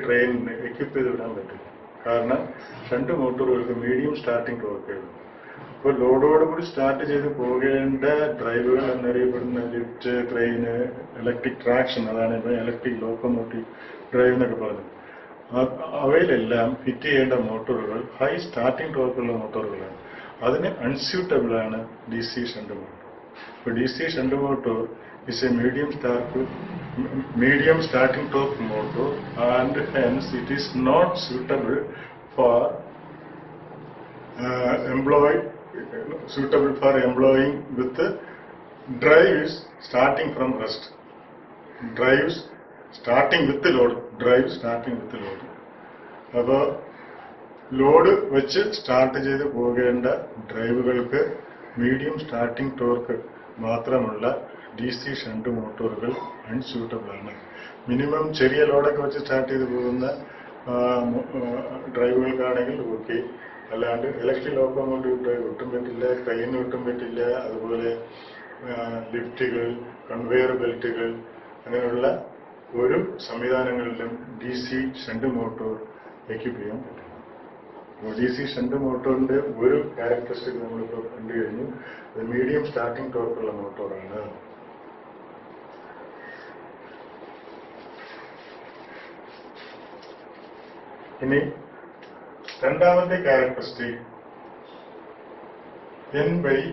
ട്രെയിനിന് എക്വിപ്പ് ചെയ്ത് വിടാൻ പറ്റില്ല. കാരണം ഷണ്ട് മോട്ടോറുകൾക്ക് മീഡിയം സ്റ്റാർട്ടിംഗ് ടോർക്കേ ഉള്ളൂ. ഇപ്പോൾ ലോഡോടുകൂടി സ്റ്റാർട്ട് ചെയ്ത് പോകേണ്ട ഡ്രൈവുകൾ എന്നറിയപ്പെടുന്ന ലിഫ്റ്റ്, ക്രെയിന്, ഇലക്ട്രിക് ട്രാക്ഷൻ, അതാണ് ഇപ്പോൾ ഇലക്ട്രിക് ലോക്കോമോട്ടീവ് ഡ്രൈവ് എന്നൊക്കെ പറഞ്ഞത്. അവയിലെല്ലാം ഫിറ്റ് ചെയ്യേണ്ട മോട്ടോറുകൾ ഹൈ സ്റ്റാർട്ടിംഗ് ടോർക്കുള്ള മോട്ടോറുകളാണ്. അതിന് അൺസ്യൂട്ടബിൾ ആണ് ഡി സി ഷണ്ട് മോട്ടോർ. ഇപ്പോൾ D C shunt motor is a medium starting torque motor, and hence it is not suitable for employing with drives starting from rest, drives starting with the load. അപ്പോൾ load വെച്ച് start ചെയ്ത് പോകേണ്ട ഡ്രൈവുകൾക്ക് medium starting torque മാത്രമുള്ള D C shunt മോട്ടോറുകൾ unsuitable ആണ്. Minimum ചെറിയ ലോഡൊക്കെ വെച്ച് start ചെയ്ത് പോകുന്ന ഡ്രൈവുകൾക്കാണെങ്കിൽ ഓക്കെ. അല്ലാണ്ട് ഇലക്ട്രിക് ലോക്കോമോട്ടീവ് ഡ്രൈവ് ഒട്ടും പറ്റില്ല, ക്രെയിന് ഒട്ടും പറ്റില്ല. അതുപോലെ ലിഫ്റ്റുകൾ, കൺവെയർ ബെൽറ്റുകൾ, അങ്ങനെയുള്ള ഒരു സംവിധാനങ്ങളിലും D C shunt motor equip ചെയ്യാൻ പറ്റില്ല. ഡി സി ഷണ്ട് മോട്ടോറിന്റെ ഒരു ക്യാരക്ടറിസ്റ്റിക് നമ്മളിപ്പോൾ കണ്ടു കഴിഞ്ഞു. അത് മീഡിയം സ്റ്റാർട്ടിംഗ് ടോർക്കുള്ള മോട്ടോറാണ്. ഇനി രണ്ടാമത്തെ ക്യാരക്ടറിസ്റ്റിക് N/I.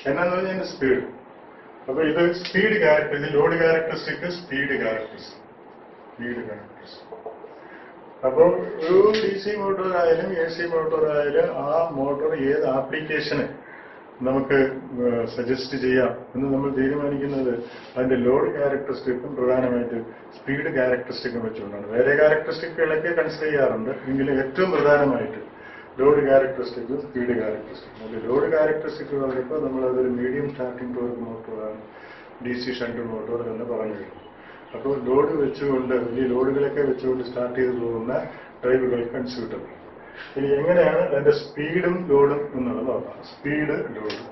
എന്നാന്ന് പറഞ്ഞാൽ സ്പീഡ്. അപ്പൊ ഇത് speed characteristic, load characteristic, speed characteristic. അപ്പോൾ ഒരു ഡി സി മോട്ടോർ ആയാലും എ സി മോട്ടോർ ആയാലും ആ മോട്ടോർ ഏത് ആപ്ലിക്കേഷന് നമുക്ക് സജസ്റ്റ് ചെയ്യാം എന്ന് നമ്മൾ തീരുമാനിക്കുന്നത് അതിന്റെ ലോഡ് ക്യാരക്ടറിസ്റ്റിക്കും പ്രധാനമായിട്ട് സ്പീഡ് ക്യാരക്ടറിസ്റ്റിക്കും വെച്ചുകൊണ്ടാണ്. വേറെ ക്യാരക്ടറിസ്റ്റിക്കുകളൊക്കെ കൺസിഡർ ചെയ്യാറുണ്ട്, എങ്കിലും ഏറ്റവും പ്രധാനമായിട്ട് ലോഡ് ക്യാരക്ടറിസ്റ്റിക്കും സ്പീഡ് ക്യാരക്ടറിസ്റ്റിക്കും. അതിൽ ലോഡ് ക്യാരക്ടറിസ്റ്റിക് പറഞ്ഞപ്പോൾ നമ്മളതൊരു മീഡിയം സ്റ്റാർട്ടിംഗ് ടോർക്ക് മോട്ടോറാണ് ഡി സി ഷണ്ട് മോട്ടോർ എന്ന് പറഞ്ഞു കഴിഞ്ഞു. അപ്പോൾ ലോഡ് വെച്ചുകൊണ്ട്, വലിയ ലോഡുകളൊക്കെ വെച്ചുകൊണ്ട് സ്റ്റാർട്ട് ചെയ്ത് പോകുന്ന ഡ്രൈവുകൾക്ക് അൺസ്യൂട്ടബിൾ. ഇനി എങ്ങനെയാണ് അതിന്റെ സ്പീഡും ലോഡും എന്നുള്ളത് നോക്കാം. Speed, load.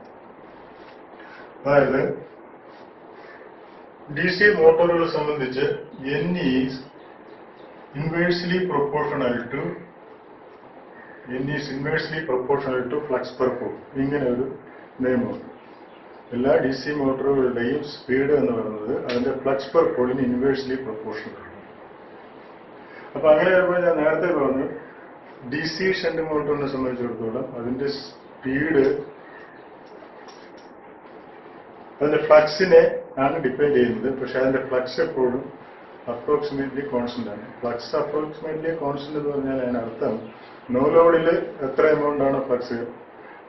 അതായത് ഡി സി മോട്ടോറുകളെ സംബന്ധിച്ച് N is inversely proportional to flux per pole. ഇങ്ങനെ ഒരു നിയമമുണ്ട്. എല്ലാ ഡി സി മോട്ടോറുകളുടെയും സ്പീഡ് എന്ന് പറയുന്നത് അതിന്റെ ഫ്ലക്സ് പെർ പോളിന് ഇൻവേഴ്സ്ലി പ്രൊപ്പോർഷണൽ ആണ്. അപ്പൊ അങ്ങനെ വരുമ്പോൾ ഞാൻ നേരത്തെ പറഞ്ഞു, ഡി സി ഷണ്ട് മോട്ടോറിനെ സംബന്ധിച്ചിടത്തോളം അതിന്റെ സ്പീഡ് അതിന്റെ ഫ്ലക്സിനെ ആണ് ഡിപ്പെൻഡ് ചെയ്യുന്നത്. പക്ഷെ അതിന്റെ ഫ്ലക്സ് എപ്പോഴും അപ്രോക്സിമേറ്റ്ലി കോൺസ്റ്റന്റ് ആണ്. ഫ്ലക്സ് അപ്രോക്സിമേറ്റ്ലി കോൺസ്റ്റന്റ് എന്ന് പറഞ്ഞാൽ അതിനർത്ഥം നോ ലോഡിൽ എത്ര എമൗണ്ട് ആണ് ഫ്ലക്സ്,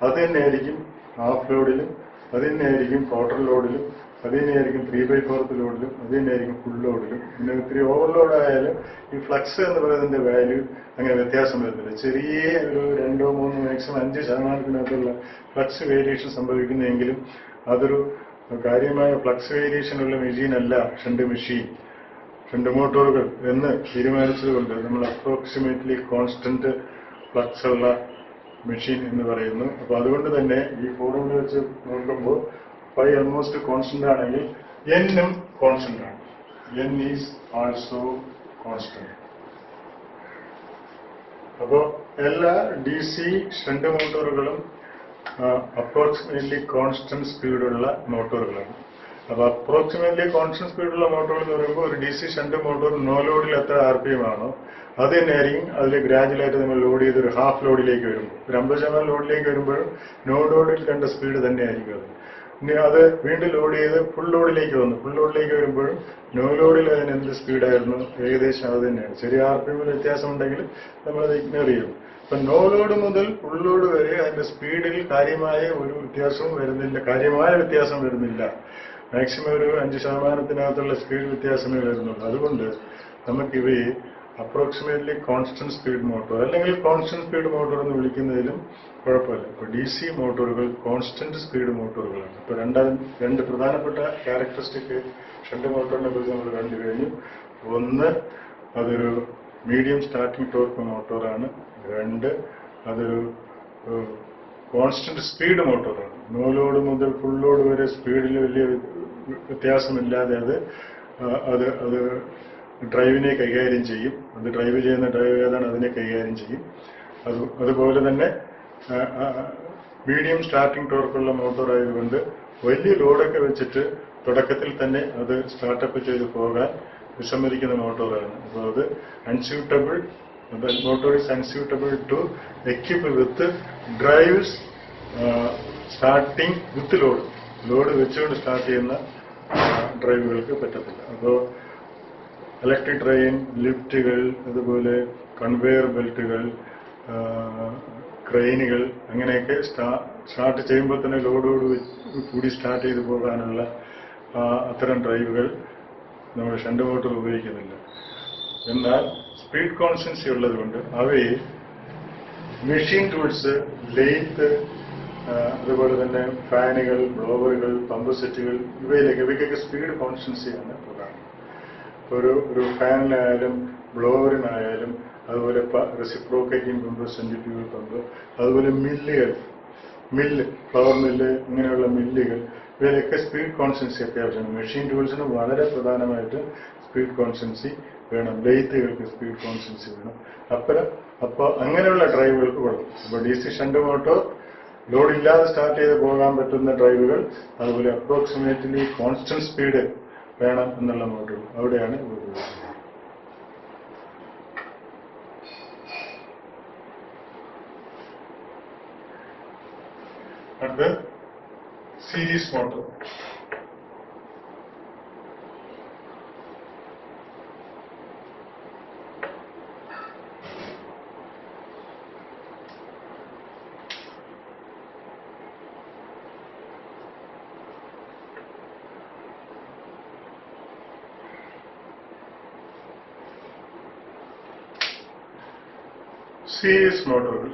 അത് തന്നെയായിരിക്കും ഹാഫ് ലോഡിലും, അത് തന്നെയായിരിക്കും ക്വാർട്ടർ ലോഡിലും, അത് തന്നെയായിരിക്കും 3/4 ലോഡിലും, അത് തന്നെയായിരിക്കും ഫുൾ ലോഡിലും. പിന്നെ ഇത്തിരി ഓവർലോഡ് ആയാലും ഈ ഫ്ലക്സ് എന്ന് പറയുന്നതിന്റെ വാല്യൂ അങ്ങനെ വ്യത്യാസം വരുന്നില്ല. ചെറിയ ഒരു 2, 3, മാക്സിമം 5% ഫ്ലക്സ് വേരിയേഷൻ സംഭവിക്കുന്നെങ്കിലും അതൊരു കാര്യമായ ഫ്ലക്സ് വേരിയേഷൻ ഉള്ള മെഷീൻ അല്ല ഷണ്ട് മോട്ടോറുകൾ എന്ന് തീരുമാനിച്ചതുകൊണ്ട് നമ്മൾ അപ്രോക്സിമേറ്റ്ലി കോൺസ്റ്റന്റ് ഫ്ലക്സ് ഉള്ള മെഷീൻ എന്ന് പറയുന്നു. അപ്പൊ അതുകൊണ്ട് തന്നെ ഈ ഫോർമുല വെച്ച് നോക്കുമ്പോൾ ഫൈ ഓൾമോസ്റ്റ് കോൺസ്റ്റന്റ് ആണെങ്കിൽ എന്നും കോൺസ്റ്റന്റ് ആണ്. N is also constant. അപ്പോ എല്ലാ ഡി സി ഷണ്ട് മോട്ടോറുകളും അപ്രോക്സിമേറ്റ്ലി കോൺസ്റ്റന്റ് സ്പീഡുള്ള മോട്ടോറുകളാണ്. അപ്പൊ അപ്രോക്സിമേറ്റ്ലി കോൺസ്റ്റന്റ് സ്പീഡുള്ള മോട്ടോർ എന്ന് പറയുമ്പോൾ ഒരു D C shunt motor no ലോഡിൽ എത്ര RPM ആണോ അത് തന്നെയായിരിക്കും അതിൽ ഗ്രാജുവലായിട്ട് നമ്മൾ ലോഡ് ചെയ്ത് ഒരു ഹാഫ് ലോഡിലേക്ക് വരുമ്പോൾ, ഒരു 50% ലോഡിലേക്ക് വരുമ്പോഴും നോ ലോഡിൽ കണ്ട സ്പീഡ് തന്നെയായിരിക്കും അത്. ഇനി അത് വീണ്ടും ലോഡ് ചെയ്ത് ഫുൾ ലോഡിലേക്ക് വന്നു, ഫുൾ ലോഡിലേക്ക് വരുമ്പോഴും നോ ലോഡിൽ അതിന് എന്ത് സ്പീഡായിരുന്നു ഏകദേശം അത് തന്നെയാണ്. ചെറിയ RPM വ്യത്യാസം ഉണ്ടെങ്കിൽ നമ്മളത് ഇഗ്നോർ ചെയ്യും. അപ്പൊ നോ ലോഡ് മുതൽ ഫുൾ ലോഡ് വരെ അതിന്റെ സ്പീഡിൽ കാര്യമായ ഒരു വ്യത്യാസവും വരുന്നില്ല, മാക്സിമം ഒരു 5% സ്പീഡ് വ്യത്യാസമേ വരുന്നുള്ളൂ. അതുകൊണ്ട് നമുക്കിവയെ അപ്രോക്സിമേറ്റ്ലി കോൺസ്റ്റന്റ് സ്പീഡ് മോട്ടോർ അല്ലെങ്കിൽ കോൺസ്റ്റന്റ് സ്പീഡ് മോട്ടോർ എന്ന് വിളിക്കുന്നതിലും കുഴപ്പമില്ല. ഇപ്പൊ ഡി സി മോട്ടോറുകൾ കോൺസ്റ്റന്റ് സ്പീഡ് മോട്ടോറുകളാണ്. ഇപ്പൊ രണ്ട് പ്രധാനപ്പെട്ട ക്യാരക്ടറിസ്റ്റിക് ഷണ്ട് മോട്ടോറിനെ കുറിച്ച് നമ്മൾ കണ്ടു കഴിഞ്ഞു. ഒന്ന്, അതൊരു മീഡിയം സ്റ്റാർട്ടിംഗ് ടോർക്ക് മോട്ടോറാണ്. 2, അതൊരു കോൺസ്റ്റന്റ് സ്പീഡ് മോട്ടോറാണ്. നോ ലോഡ് മുതൽ ഫുൾ ലോഡ് വരെ സ്പീഡിൽ വലിയ വ്യത്യാസമില്ലാതെ അത് ഡ്രൈവിനെ കൈകാര്യം ചെയ്യും. അത് ഡ്രൈവ് ചെയ്യുന്ന ഡ്രൈവ് ഏതാണ് അതിനെ കൈകാര്യം ചെയ്യും. അതുപോലെ തന്നെ മീഡിയം സ്റ്റാർട്ടിംഗ് ടോർക്കുള്ള മോട്ടോർ ആയതുകൊണ്ട് വലിയ ലോഡൊക്കെ വെച്ചിട്ട് തുടക്കത്തിൽ തന്നെ അത് സ്റ്റാർട്ടപ്പ് ചെയ്ത് പോകാൻ വിസമ്മതിക്കുന്ന മോട്ടോറാണ്. അപ്പോൾ അത് unsuitable, motor is unsuitable to equip with drives starting with load വെച്ചുകൊണ്ട് സ്റ്റാർട്ട് ചെയ്യുന്ന ഡ്രൈവുകൾക്ക് പറ്റത്തില്ല. അപ്പോൾ ഇലക്ട്രിക് ട്രെയിൻ, ലിഫ്റ്റുകൾ, അതുപോലെ കൺവെയർ ബെൽറ്റുകൾ, ക്രെയിനുകൾ, അങ്ങനെയൊക്കെ സ്റ്റാർട്ട് ചെയ്യുമ്പോൾ തന്നെ ലോഡോട് കൂടി സ്റ്റാർട്ട് ചെയ്ത് പോകാനുള്ള അത്തരം ഡ്രൈവുകൾ നമ്മൾ ഷണ്ട് മോട്ടോർ ഉപയോഗിക്കുന്നില്ല. എന്നാൽ സ്പീഡ് കോൺസ്റ്റൻസി ഉള്ളതുകൊണ്ട് അവയെ മെഷീൻ ടൂൾസ്, ലെയ്ത്ത്, അതുപോലെ തന്നെ ഫാനുകൾ, ബ്ലോവറുകൾ, പമ്പ് സെറ്റുകൾ, ഇവയ്ക്കൊക്കെ സ്പീഡ് കോൺസ്റ്റൻസിയാണ് പ്രധാനം. ഒരു ഫാനിനായാലും ബ്ലോവറിനായാലും, അതുപോലെ റെസിപ്രോക്കേറ്റിംഗ് പമ്പ്, സെൻട്രിഫ്യൂഗൽ പമ്പ്, അതുപോലെ ഫ്ലവർ മില്ല്, ഇങ്ങനെയുള്ള മില്ലുകൾ, ഇവയിലൊക്കെ സ്പീഡ് കോൺസ്റ്റൻസി അത്യാവശ്യമാണ്. മെഷീൻ ടൂൾസിന് വളരെ പ്രധാനമായിട്ട് സ്പീഡ് കോൺസ്റ്റൻസി വേണം. ലെയ്ത്തുകൾക്ക് സ്പീഡ് കോൺസ്റ്റൻസി വേണം. അപ്പോൾ അങ്ങനെയുള്ള ഡ്രൈവുകൾക്ക് കൊള്ളും. അപ്പോൾ DC ഷണ്ട് മോട്ടോർ ലോഡ് ഇല്ലാതെ സ്റ്റാർട്ട് ചെയ്ത് പോകാൻ പറ്റുന്ന ഡ്രൈവുകൾ, അതുപോലെ അപ്രോക്സിമേറ്റ്ലി കോൺസ്റ്റന്റ് സ്പീഡ് വേണം എന്നുള്ള മോട്ടോർ, അവിടെയാണ് ഉപയോഗിക്കുന്നത്. അടുത്ത് സീരീസ് മോട്ടോർ.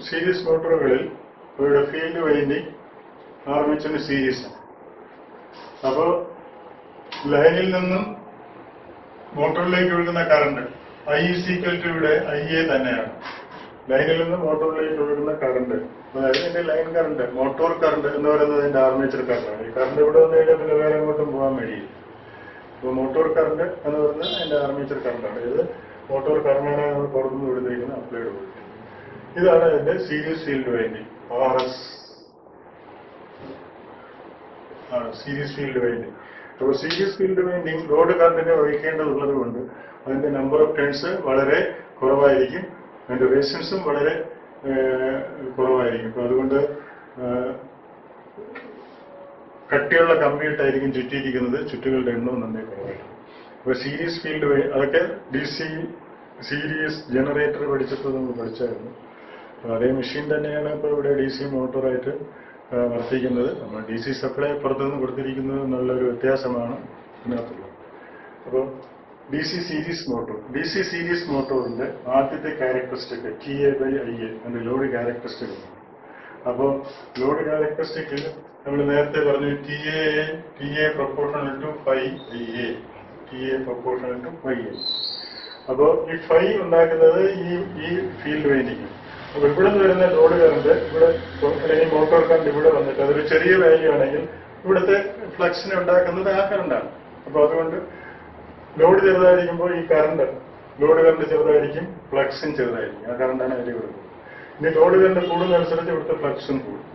സീരീസ് മോട്ടോറുകളിൽ അവരുടെ ഫീൽഡ് വൈൻഡിങ് ആർമേച്ചറിന് സീരീസാണ്. അപ്പോൾ ലൈനിൽ നിന്നും മോട്ടോറിലേക്ക് ഒഴുകുന്ന കറണ്ട് ഇവിടെ IA തന്നെയാണ്. ലൈനിൽ നിന്ന് മോട്ടോറിലേക്ക് ഒഴുകുന്ന കറണ്ട്, അതായത് ഇതിന്റെ ലൈൻ കറണ്ട്, മോട്ടോർ കറണ്ട് എന്ന് പറയുന്നത് അതിന്റെ ആർമേച്ചർ കറണ്ടാണ്. ഈ കറണ്ട് ഇവിടെ വന്നു കഴിഞ്ഞാൽ പിന്നെ വേറെ എങ്ങോട്ടും പോകാൻ കഴിയില്ല. അപ്പോൾ മോട്ടോർ കറണ്ട് എന്ന് പറയുന്നത് അതിന്റെ ആർമേച്ചർ കറണ്ടാണ്. ഇത് മോട്ടോർ കറണ്ടാണ് നമ്മൾ പുറത്തുനിന്ന് വിടുന്നിരിക്കുന്ന അപ്ലൈഡ് വോൾട്ടേജ്. ഇതാണ് അതിന്റെ സീരീസ് ഫീൽഡ് വൈൻഡിങ്, RS ആണ് സീരീസ് ഫീൽഡ് വൈൻഡിങ്. അപ്പോൾ സീരീസ് ഫീൽഡ് വൈൻഡിങ് ലോഡ് കറണ്ടിനെ വഹിക്കേണ്ടതുള്ളത് കൊണ്ട് അതിന്റെ നമ്പർ ഓഫ് ടേൺസ് വളരെ കുറവായിരിക്കും, അതിന്റെ റെസിസ്റ്റൻസും വളരെ കുറവായിരിക്കും. അപ്പോൾ അതുകൊണ്ട് കട്ടിയുള്ള കമ്പിയിട്ടായിരിക്കും ചുറ്റിയിരിക്കുന്നത്, ചുറ്റുകളുടെ എണ്ണവും നന്നേ കുറവായിരിക്കും. അപ്പോൾ സീരീസ് ഫീൽഡ് അതൊക്കെ DC സീരീസ് ജനറേറ്റർ പഠിച്ചപ്പോൾ നമ്മൾ പഠിച്ചായിരുന്നു. അതേ മെഷീൻ തന്നെയാണ് ഇപ്പോൾ ഇവിടെ DC മോട്ടോറായിട്ട് വർത്തിക്കുന്നത്. നമ്മൾ DC സപ്ലൈ പുറത്തുനിന്ന് കൊടുത്തിരിക്കുന്നത് എന്നുള്ളൊരു വ്യത്യാസമാണ് ഇതിനകത്തുള്ളത്. അപ്പോൾ DC സീരീസ് മോട്ടോറിന്റെ ആദ്യത്തെ ക്യാരക്ടറിസ്റ്റിക് TA/IA അതിന്റെ ലോഡ് ക്യാരക്ടറിസ്റ്റിക്. അപ്പോൾ ലോഡ് ക്യാരക്ടറിസ്റ്റിക്കിൽ നമ്മൾ നേരത്തെ പറഞ്ഞു TA proportional to ∅IA, TA proportional to ∅A. അപ്പോൾ ഈ ∅ ഉണ്ടാക്കുന്നത് ഈ ഫീൽഡ് വൈൻഡിങ്. അപ്പോൾ ഇവിടെ നിന്ന് വരുന്ന ലോഡ് കറണ്ട് ഇവിടെ, അല്ലെങ്കിൽ മോട്ടോർ കറണ്ട് ഇവിടെ വന്നിട്ട് അതൊരു ചെറിയ വാല്യൂ ആണെങ്കിൽ ഇവിടുത്തെ ഫ്ലക്സിനെ ഉണ്ടാക്കുന്നത് ആ കറണ്ടാണ്. അപ്പോൾ അതുകൊണ്ട് ലോഡ് ചെറുതായിരിക്കുമ്പോൾ ഈ ലോഡ് കറണ്ട് ചെറുതായിരിക്കും, ഫ്ലക്സും ചെറുതായിരിക്കും. ആ കറണ്ടാണ് അതിൽ കൊടുക്കുന്നത്. ഇനി ലോഡ് കറണ്ട് കൂടുന്നതനുസരിച്ച് ഇവിടുത്തെ ഫ്ലക്സും കൂടും.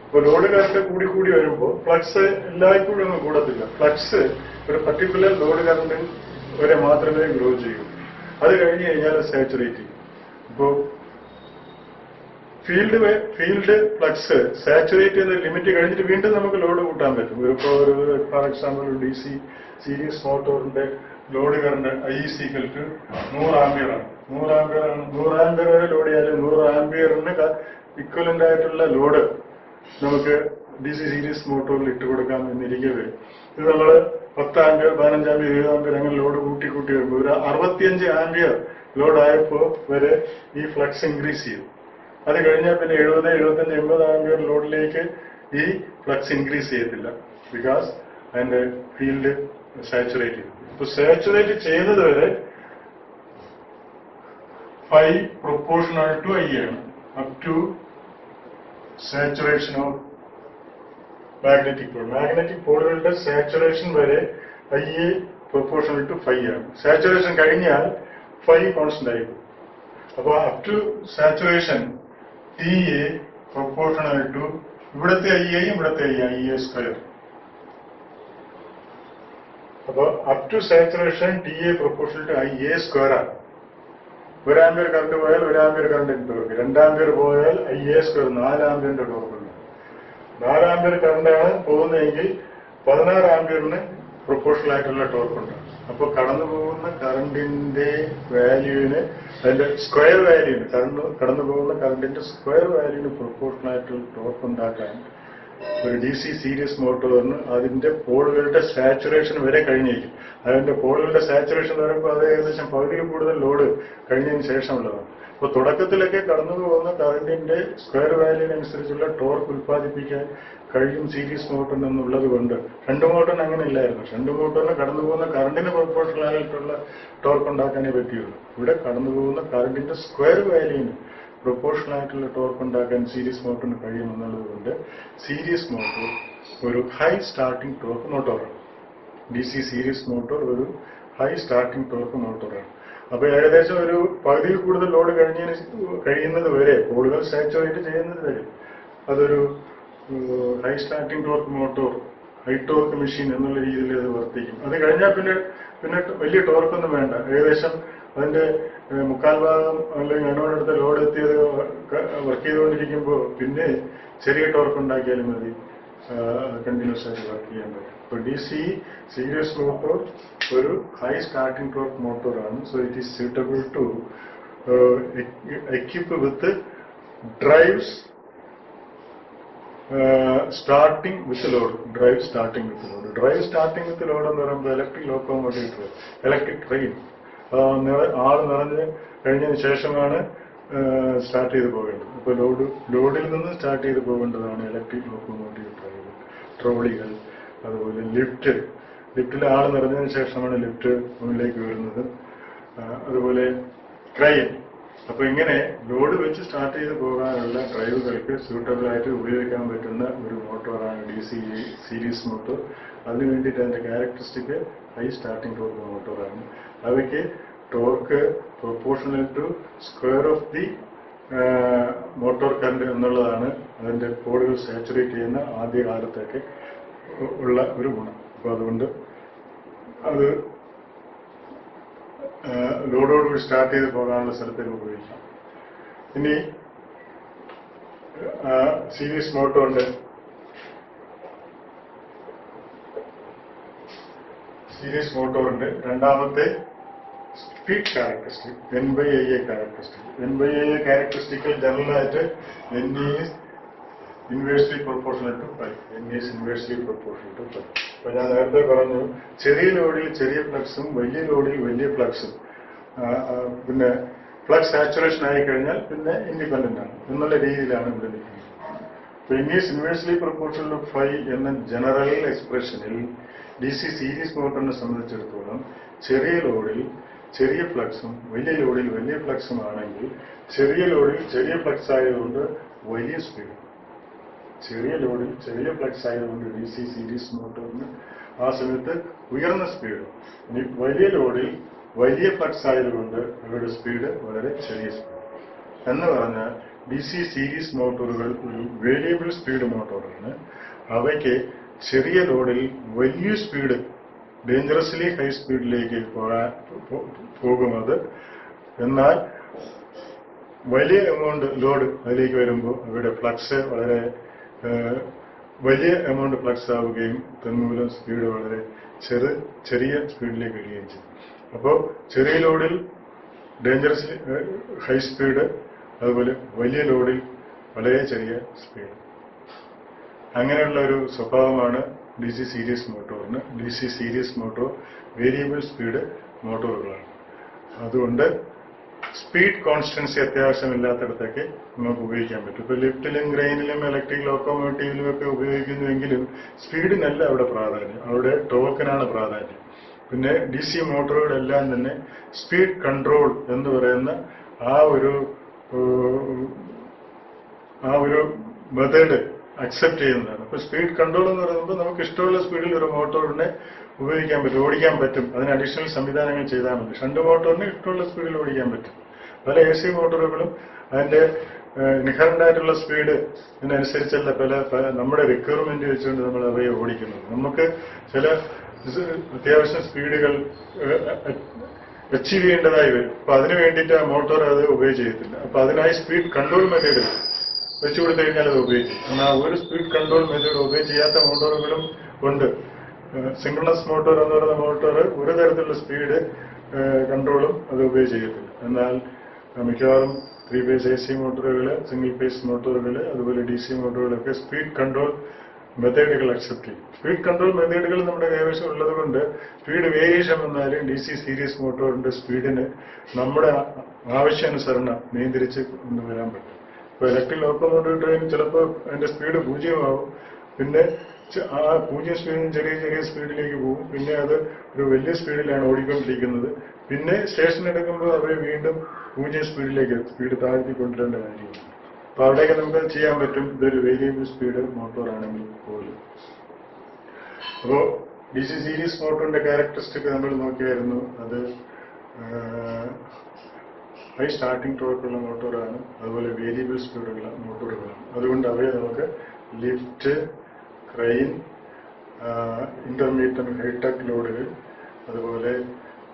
അപ്പോൾ ലോഡ് കറണ്ട് കൂടി വരുമ്പോൾ ഫ്ലക്സ് എല്ലായ്പ്പോഴും ഒന്നും കൂടത്തില്ല. ഫ്ലക്സ് ഒരു പർട്ടിക്കുലർ ലോഡ് കറണ്ട് വരെ മാത്രമേ ഗ്രോ ചെയ്യൂ. അത് കഴിഞ്ഞ് കഴിഞ്ഞാൽ സാച്ചുറേറ്റ് ചെയ്യും. ഇപ്പോൾ ഫീൽഡ് ഫ്ലക്സ് സാച്ചുറേറ്റ് ചെയ്ത ലിമിറ്റ് കഴിഞ്ഞിട്ട് വീണ്ടും നമുക്ക് ലോഡ് കൂട്ടാൻ പറ്റും. ഫോർ എക്സാമ്പിൾ DC സീരീസ് മോട്ടോറിന്റെ ലോഡ് കറണ്ട് I = 100 ആംപിയറാണ്. 100 ആംപിയർ വരെ ലോഡ് ചെയ്യാനും 100 ആംപിയറിന് ഇക്വലന്റ് ആയിട്ടുള്ള ലോഡ് നമുക്ക് DC സീരീസ് മോട്ടോറിൽ ഇട്ട് കൊടുക്കാം എന്നിരിക്കവേ ഇത് നമ്മൾ 10 ആംപിയർ, 15 ആംപിയർ, 20 ആംപിയർ അങ്ങനെ ലോഡ് കൂട്ടി വരുമ്പോൾ ഒരു 65 ആംപിയർ ലോഡ് ആയപ്പോൾ വരെ ഈ ഫ്ലക്സ് ഇൻക്രീസ് ചെയ്യും. അത് കഴിഞ്ഞാൽ പിന്നെ 70, 75, 80 ആംപിയർ ലോഡിലേക്ക് ഈ ഫ്ലക്സ് ഇൻക്രീസ് ചെയ്യത്തില്ല. ബിക്കോസ് അതിന്റെ ഫീൽഡ് സാച്ചുറേറ്റ് ചെയ്യും. അപ്പൊ സാച്ചുറേറ്റ് ചെയ്യുന്നത് വരെ ∅ പ്രൊപ്പോർഷണൽ ടു I ആണ്. Up to saturation of magnetic പോളുകളുടെ സാച്ചുറേഷൻ വരെ IA പ്രൊപ്പോർഷണൽ ടു ∅ ആണ്. സാച്ചുറേഷൻ കഴിഞ്ഞാൽ ∅ കോൺസ്റ്റന്റ് ആയിരിക്കും. അപ്പോൾ up to saturation T A proportional to ഇവിടുത്തെ ഐയും ഇവിടുത്തെ ഐ സ്ക്വയർ. അപ്പോൾ up to saturation T A proportional to I square ആണ്. 1 ആംപിയർ കറണ്ട് പോയാൽ 1 ആംപിയർ കറണ്ടിന്റെ ടോർക്ക്, 2 ആംപിയർ പോയാൽ ഐ സ്ക്വയർ 4 ആംപിയറിന്റെ ടോർക്ക് ഉണ്ട്. 4 ആംപിയർ കറണ്ടാണ് പോകുന്നതെങ്കിൽ 16 ആംപിയറിന് പ്രൊപ്പോർഷണൽ ആയിട്ടുള്ള ടോർക്ക് ഉണ്ട്. അപ്പോൾ കടന്നു പോകുന്ന കറണ്ടിന്റെ വാല്യൂവിന് അതിന്റെ സ്ക്വയർ വാല്യൂവിന് കടന്നു പോകുന്ന കറണ്ടിന്റെ സ്ക്വയർ വാല്യൂവിന് പ്രൊപ്പോർഷണൽ ആയിട്ടുള്ള ടോർക്ക് ഉണ്ടാക്കാൻ ഒരു ഡി സി സീരീസ് മോട്ടോറിന് അതിന്റെ പോളുകളുടെ സാച്ചുറേഷൻ വരെ കഴിഞ്ഞിരിക്കും. അതിന്റെ പോളുകളുടെ സാച്ചുറേഷൻ വരുമ്പോൾ അത് ഏകദേശം പകുതിയിൽ കൂടുതൽ ലോഡ് കഴിഞ്ഞതിന് ശേഷമുള്ളതാണ്. അപ്പോൾ തുടക്കത്തിലൊക്കെ കടന്നു പോകുന്ന കറണ്ടിന്റെ സ്ക്വയർ വാല്യൂവിനനുസരിച്ചുള്ള ടോർക്ക് ഉൽപ്പാദിപ്പിക്കാൻ കഴിയും സീരീസ് മോട്ടോറിന് എന്നുള്ളത് കൊണ്ട് ഷണ്ട് മോട്ടോറിന് അങ്ങനെ ഇല്ലായിരുന്നു. ഷണ്ട് മോട്ടോറിന് കടന്നു പോകുന്ന കറണ്ടിന് പ്രൊപ്പോർഷണൽ ആയിട്ടുള്ള ടോർക്ക് ഉണ്ടാക്കാനേ പറ്റുള്ളൂ. ഇവിടെ കടന്നു പോകുന്ന കറണ്ടിന്റെ സ്ക്വയർ വാല്യൂവിന് പ്രൊപ്പോർഷണൽ ആയിട്ടുള്ള ടോർക്ക് ഉണ്ടാക്കാൻ സീരീസ് മോട്ടോറിന് കഴിയുമെന്നുള്ളത് കൊണ്ട് സീരീസ് മോട്ടോർ ഒരു ഹൈ സ്റ്റാർട്ടിംഗ് ടോർക്ക് മോട്ടോറാണ്. ഡി സി സീരീസ് മോട്ടോർ ഒരു ഹൈ സ്റ്റാർട്ടിംഗ് ടോർക്ക് മോട്ടോറാണ്. അപ്പൊ ഏകദേശം ഒരു പകുതിയിൽ കൂടുതൽ ലോഡ് കഴിയുന്നത് വരെ പോളുകൾ സാച്ചുറേറ്റ് ചെയ്യുന്നത് വരെ അതൊരു high starting torque motor, high torque machine എന്നുള്ള രീതിയിൽ അത് വർത്തിക്കും. അത് കഴിഞ്ഞാൽ പിന്നെ വലിയ ടോർക്കൊന്നും വേണ്ട. ഏകദേശം അതിന്റെ 3/4 ഭാഗം അല്ലെങ്കിൽ അതിനോടടുത്ത ലോഡ് എത്തിയത് വർക്ക് ചെയ്തുകൊണ്ടിരിക്കുമ്പോൾ പിന്നെ ചെറിയ ടോർക്ക് ഉണ്ടാക്കിയാലും മതി, കണ്ടിന്യൂസ് ആയിട്ട് വർക്ക് ചെയ്യാൻ പറ്റും. അപ്പോൾ ഡി സി സീരീസ് മോട്ടോർ ഒരു ഹൈ സ്റ്റാർട്ടിംഗ് ടോർക്ക് മോട്ടോറാണ്. So it is suitable to equip with drives starting with load. Drive starting with load എന്ന് പറയുമ്പോൾ ഇലക്ട്രിക് ലോക്കോമോട്ടീവ്, ഇലക്ട്രിക് ട്രെയിൻ ആള് നിറഞ്ഞ് കഴിഞ്ഞതിന് ശേഷമാണ് സ്റ്റാർട്ട് ചെയ്ത് പോകേണ്ടത്. അപ്പോൾ ലോഡിൽ നിന്ന് സ്റ്റാർട്ട് ചെയ്ത് പോകേണ്ടതാണ് ഇലക്ട്രിക് ലോക്കോമോട്ടീവ് ട്രെയിൻ. ട്രോളികൾ, അതുപോലെ ലിഫ്റ്റിൽ ആള് നിറഞ്ഞതിന് ശേഷമാണ് ലിഫ്റ്റ് മുന്നിലേക്ക് വരുന്നത്. അതുപോലെ ക്രെയിൻ. അപ്പൊ ഇങ്ങനെ ലോഡ് വെച്ച് സ്റ്റാർട്ട് ചെയ്ത് പോകാനുള്ള ഡ്രൈവുകൾക്ക് സ്യൂട്ടബിൾ ആയിട്ട് ഉപയോഗിക്കാൻ പറ്റുന്ന ഒരു മോട്ടോറാണ് ഡി സി സീരീസ് മോട്ടോർ. അതിനു വേണ്ടിയിട്ട് അതിന്റെ ക്യാരക്ടറിസ്റ്റിക് ഹൈ സ്റ്റാർട്ടിംഗ് ടോർക്ക് മോട്ടോറാണ്. അവയ്ക്ക് torque proportional to square of the motor current എന്നുള്ളതാണ് അതിന്റെ പോളുകൾ സാച്ചുറേറ്റ് ചെയ്യുന്ന ആദ്യ കാലത്തൊക്കെ ഉള്ള ഒരു ഗുണം. അപ്പൊ അതുകൊണ്ട് അത് ലോഡോടുകൂടി സ്റ്റാർട്ട് ചെയ്ത് പോകാനുള്ള സ്ഥലത്തേക്ക് ഉപയോഗിക്കാം. ഇനി സീരീസ് മോട്ടോറിന്റെ രണ്ടാമത്തെ speed characteristic N/Ia characteristic. N/Ia ക്യാരക്ടറിസ്റ്റിക്കിൽ ജനറലായിട്ട് N is inversely proportional to pi. അപ്പൊ ഞാൻ നേരത്തെ പറഞ്ഞു, ചെറിയ ലോഡിൽ ചെറിയ ഫ്ലക്സും വലിയ ലോഡിൽ വലിയ ഫ്ലക്സും, പിന്നെ ഫ്ലക്സ് സാച്ചുറേഷൻ ആയി കഴിഞ്ഞാൽ പിന്നെ ഇൻഡിപെൻഡന്റ് ആണ് എന്നുള്ള രീതിയിലാണ് ഇവിടെ നിൽക്കുന്നത്. അപ്പൊ N is inversely proportional to pi എന്ന ജനറൽ എക്സ്പ്രഷനിൽ ഡി സി സീരീസ് മോട്ടറിനെ സംബന്ധിച്ചിടത്തോളം ചെറിയ ലോഡിൽ ചെറിയ ഫ്ലക്സും വലിയ ലോഡിൽ വലിയ ഫ്ലക്സും ആണെങ്കിൽ ചെറിയ ലോഡിൽ ചെറിയ ഫ്ലക്സ് ആയതുകൊണ്ട് വലിയ സ്പീഡ്, ചെറിയ ലോഡിൽ ചെറിയ ഫ്ലക്സ് ആയതുകൊണ്ട് ഡി സി സീരീസ് മോട്ടോറിന് ആ സമയത്ത് ഉയർന്ന സ്പീഡ്. ഇനി വലിയ ലോഡിൽ വലിയ ഫ്ലക്സ് ആയതുകൊണ്ട് അവരുടെ സ്പീഡ് വളരെ ചെറിയ സ്പീഡ്. എന്ന് പറഞ്ഞാൽ ഡി സി സീരീസ് മോട്ടോറുകൾ ഒരു വേരിയബിൾ സ്പീഡ് മോട്ടോറാണ്. അവയ്ക്ക് ചെറിയ ലോഡിൽ വലിയ സ്പീഡ്, ഡേഞ്ചറസ്ലി ഹൈ സ്പീഡിലേക്ക് പോകുന്നത്. എന്നാൽ വലിയ എമൗണ്ട് ലോഡ് അതിലേക്ക് വരുമ്പോൾ അവരുടെ ഫ്ലക്സ് വളരെ വലിയ എമൗണ്ട് ഫ്ലക്സ് ആവുകയും തന്മൂലം സ്പീഡ് വളരെ ചെറിയ സ്പീഡിലേക്ക് വരികയും ചെയ്യും. അപ്പോൾ ചെറിയ ലോഡിൽ ഡേഞ്ചറസ്ലി ഹൈ സ്പീഡ്, അതുപോലെ വലിയ ലോഡിൽ വളരെ ചെറിയ സ്പീഡ്. അങ്ങനെയുള്ള ഒരു സ്വഭാവമാണ് ഡി സി സീരീസ് മോട്ടോറിന്. D C series motor variable speed മോട്ടോറുകളാണ്. അതുകൊണ്ട് സ്പീഡ് കോൺസ്റ്റൻസി അത്യാവശ്യമില്ലാത്തടത്തൊക്കെ നമുക്ക് ഉപയോഗിക്കാൻ പറ്റും. ഇപ്പൊ ലിഫ്റ്റിലും ക്രെയിനിലും ഇലക്ട്രിക് ലോക്കോമോട്ടീവിലും ഒക്കെ ഉപയോഗിക്കുന്നുവെങ്കിലും സ്പീഡിനല്ല അവിടെ പ്രാധാന്യം, അവിടെ ടോർക്കിനാണ് പ്രാധാന്യം. പിന്നെ ഡി സി മോട്ടോറുകളെല്ലാം തന്നെ സ്പീഡ് കൺട്രോൾ എന്ന് പറയുന്ന ആ ഒരു മെത്തേഡ് അക്സെപ്റ്റ് ചെയ്യുന്നതാണ്. അപ്പൊ സ്പീഡ് കൺട്രോൾ എന്ന് പറയുമ്പോൾ നമുക്ക് ഇഷ്ടമുള്ള സ്പീഡിൽ ഒരു മോട്ടോറിനെ ഉപയോഗിക്കാൻ പറ്റും, ഓടിക്കാൻ പറ്റും. അതിന് അഡീഷണൽ സംവിധാനങ്ങൾ ചെയ്താൽ മതി. ഷണ്ട് മോട്ടോറിന് ഇഷ്ടമുള്ള സ്പീഡിൽ ഓടിക്കാൻ പറ്റും. പല AC മോട്ടോറുകളും അതിന്റെ ഇൻഹറന്റ് ആയിട്ടുള്ള സ്പീഡ് ഇതിനനുസരിച്ചല്ല പല നമ്മുടെ റിക്വയർമെന്റ് വെച്ചുകൊണ്ട് നമ്മൾ അവയെ ഓടിക്കുന്നത്. നമുക്ക് ചില അത്യാവശ്യം സ്പീഡുകൾ അച്ചീവ് ചെയ്യേണ്ടതായി വരും. അപ്പൊ അതിനു വേണ്ടിയിട്ട് ആ മോട്ടോർ അത് ഉപയോഗ ചെയ്യത്തില്ല. അപ്പൊ അതിനായി സ്പീഡ് കൺട്രോൾ മെത്തേഡ് വെച്ചു കൊടുത്തു കഴിഞ്ഞാൽ അത് ഉപയോഗിക്കും. എന്നാൽ ഒരു സ്പീഡ് കൺട്രോൾ മെത്തേഡ് ഉപയോഗ ചെയ്യാത്ത മോട്ടോറുകളും ഉണ്ട്. സിംഗ്രണസ് മോട്ടോർ എന്ന് പറയുന്ന മോട്ടോർ ഒരു തരത്തിലുള്ള സ്പീഡ് കൺട്രോളും അത് ഉപയോഗ ചെയ്യത്തില്ല. എന്നാൽ മിക്കവാറും 3 ഫേസ് AC മോട്ടോറുകൾ, സിംഗിൾ ഫേസ് മോട്ടോറുകൾ, അതുപോലെ DC മോട്ടോറുകളൊക്കെ സ്പീഡ് കൺട്രോൾ മെത്തേഡുകൾ അക്സെപ്റ്റ് ചെയ്യും. സ്പീഡ് കൺട്രോൾ മെത്തേഡുകൾ നമ്മുടെ കൈവശം ഉള്ളത് കൊണ്ട് സ്പീഡ് വേരിയേഷൻ വന്നാലും DC സീരീസ് മോട്ടോറിന്റെ സ്പീഡിന് നമ്മുടെ ആവശ്യാനുസരണം നിയന്ത്രിച്ച് കൊണ്ടുവരാൻ പറ്റും. ഇപ്പോൾ ഇലക്ട്രിക് ലോക്കോമോട്ടീവ് ട്രെയിൻ ചിലപ്പോൾ അതിന്റെ സ്പീഡ് 0 പിന്നെ ആ 0 സ്പീഡിൽ ചെറിയ സ്പീഡിലേക്ക് പോകും. പിന്നെ അത് ഒരു വലിയ സ്പീഡിലാണ് ഓടിക്കൊണ്ടിരിക്കുന്നത്. പിന്നെ സ്റ്റേഷൻ എടുക്കുമ്പോൾ അവരെ വീണ്ടും 0 സ്പീഡിലേക്ക് സ്പീഡ് താഴ്ത്തി കൊണ്ടുവരേണ്ട കാര്യമാണ്. അപ്പൊ അവിടെയൊക്കെ നമുക്ക് ചെയ്യാൻ പറ്റും. ഇതൊരു വേരിയബിൾ സ്പീഡ് മോട്ടോർ ആണെങ്കിൽ പോലും. അപ്പോ DC സീരീസ് മോട്ടോറിന്റെ ക്യാരക്ടറിസ്റ്റിക് നമ്മൾ നോക്കിയായിരുന്നു. അത് ഹൈ സ്റ്റാർട്ടിംഗ് ടോർക്കുള്ള മോട്ടോറാണ്, അതുപോലെ വേരിയബിൾ സ്പീഡുള്ള മോട്ടോറുകളാണ്. അതുകൊണ്ട് അവയെ നമുക്ക് ലിഫ്റ്റ്, ക്രെയിൻ, ഇന്റർമീഡിയറ്റ് ഹൈടെക് ലോഡുകൾ, അതുപോലെ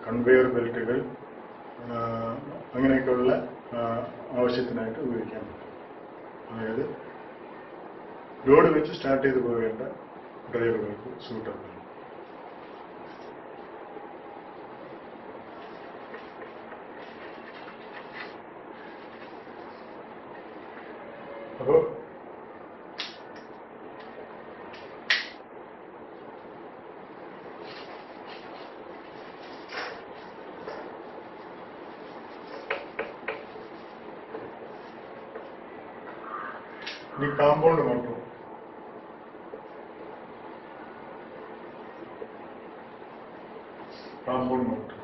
കൺവെയർ ബെൽറ്റുകൾ, അങ്ങനെയൊക്കെയുള്ള ആവശ്യത്തിനായിട്ട് ഉപയോഗിക്കാൻ പറ്റും. അതായത് ലോഡ് വെച്ച് സ്റ്റാർട്ട് ചെയ്ത് പോകേണ്ട ഡ്രൈവുകൾക്ക് സൂട്ടബിൾ. അപ്പോ ഇനി compound motor. Compound motor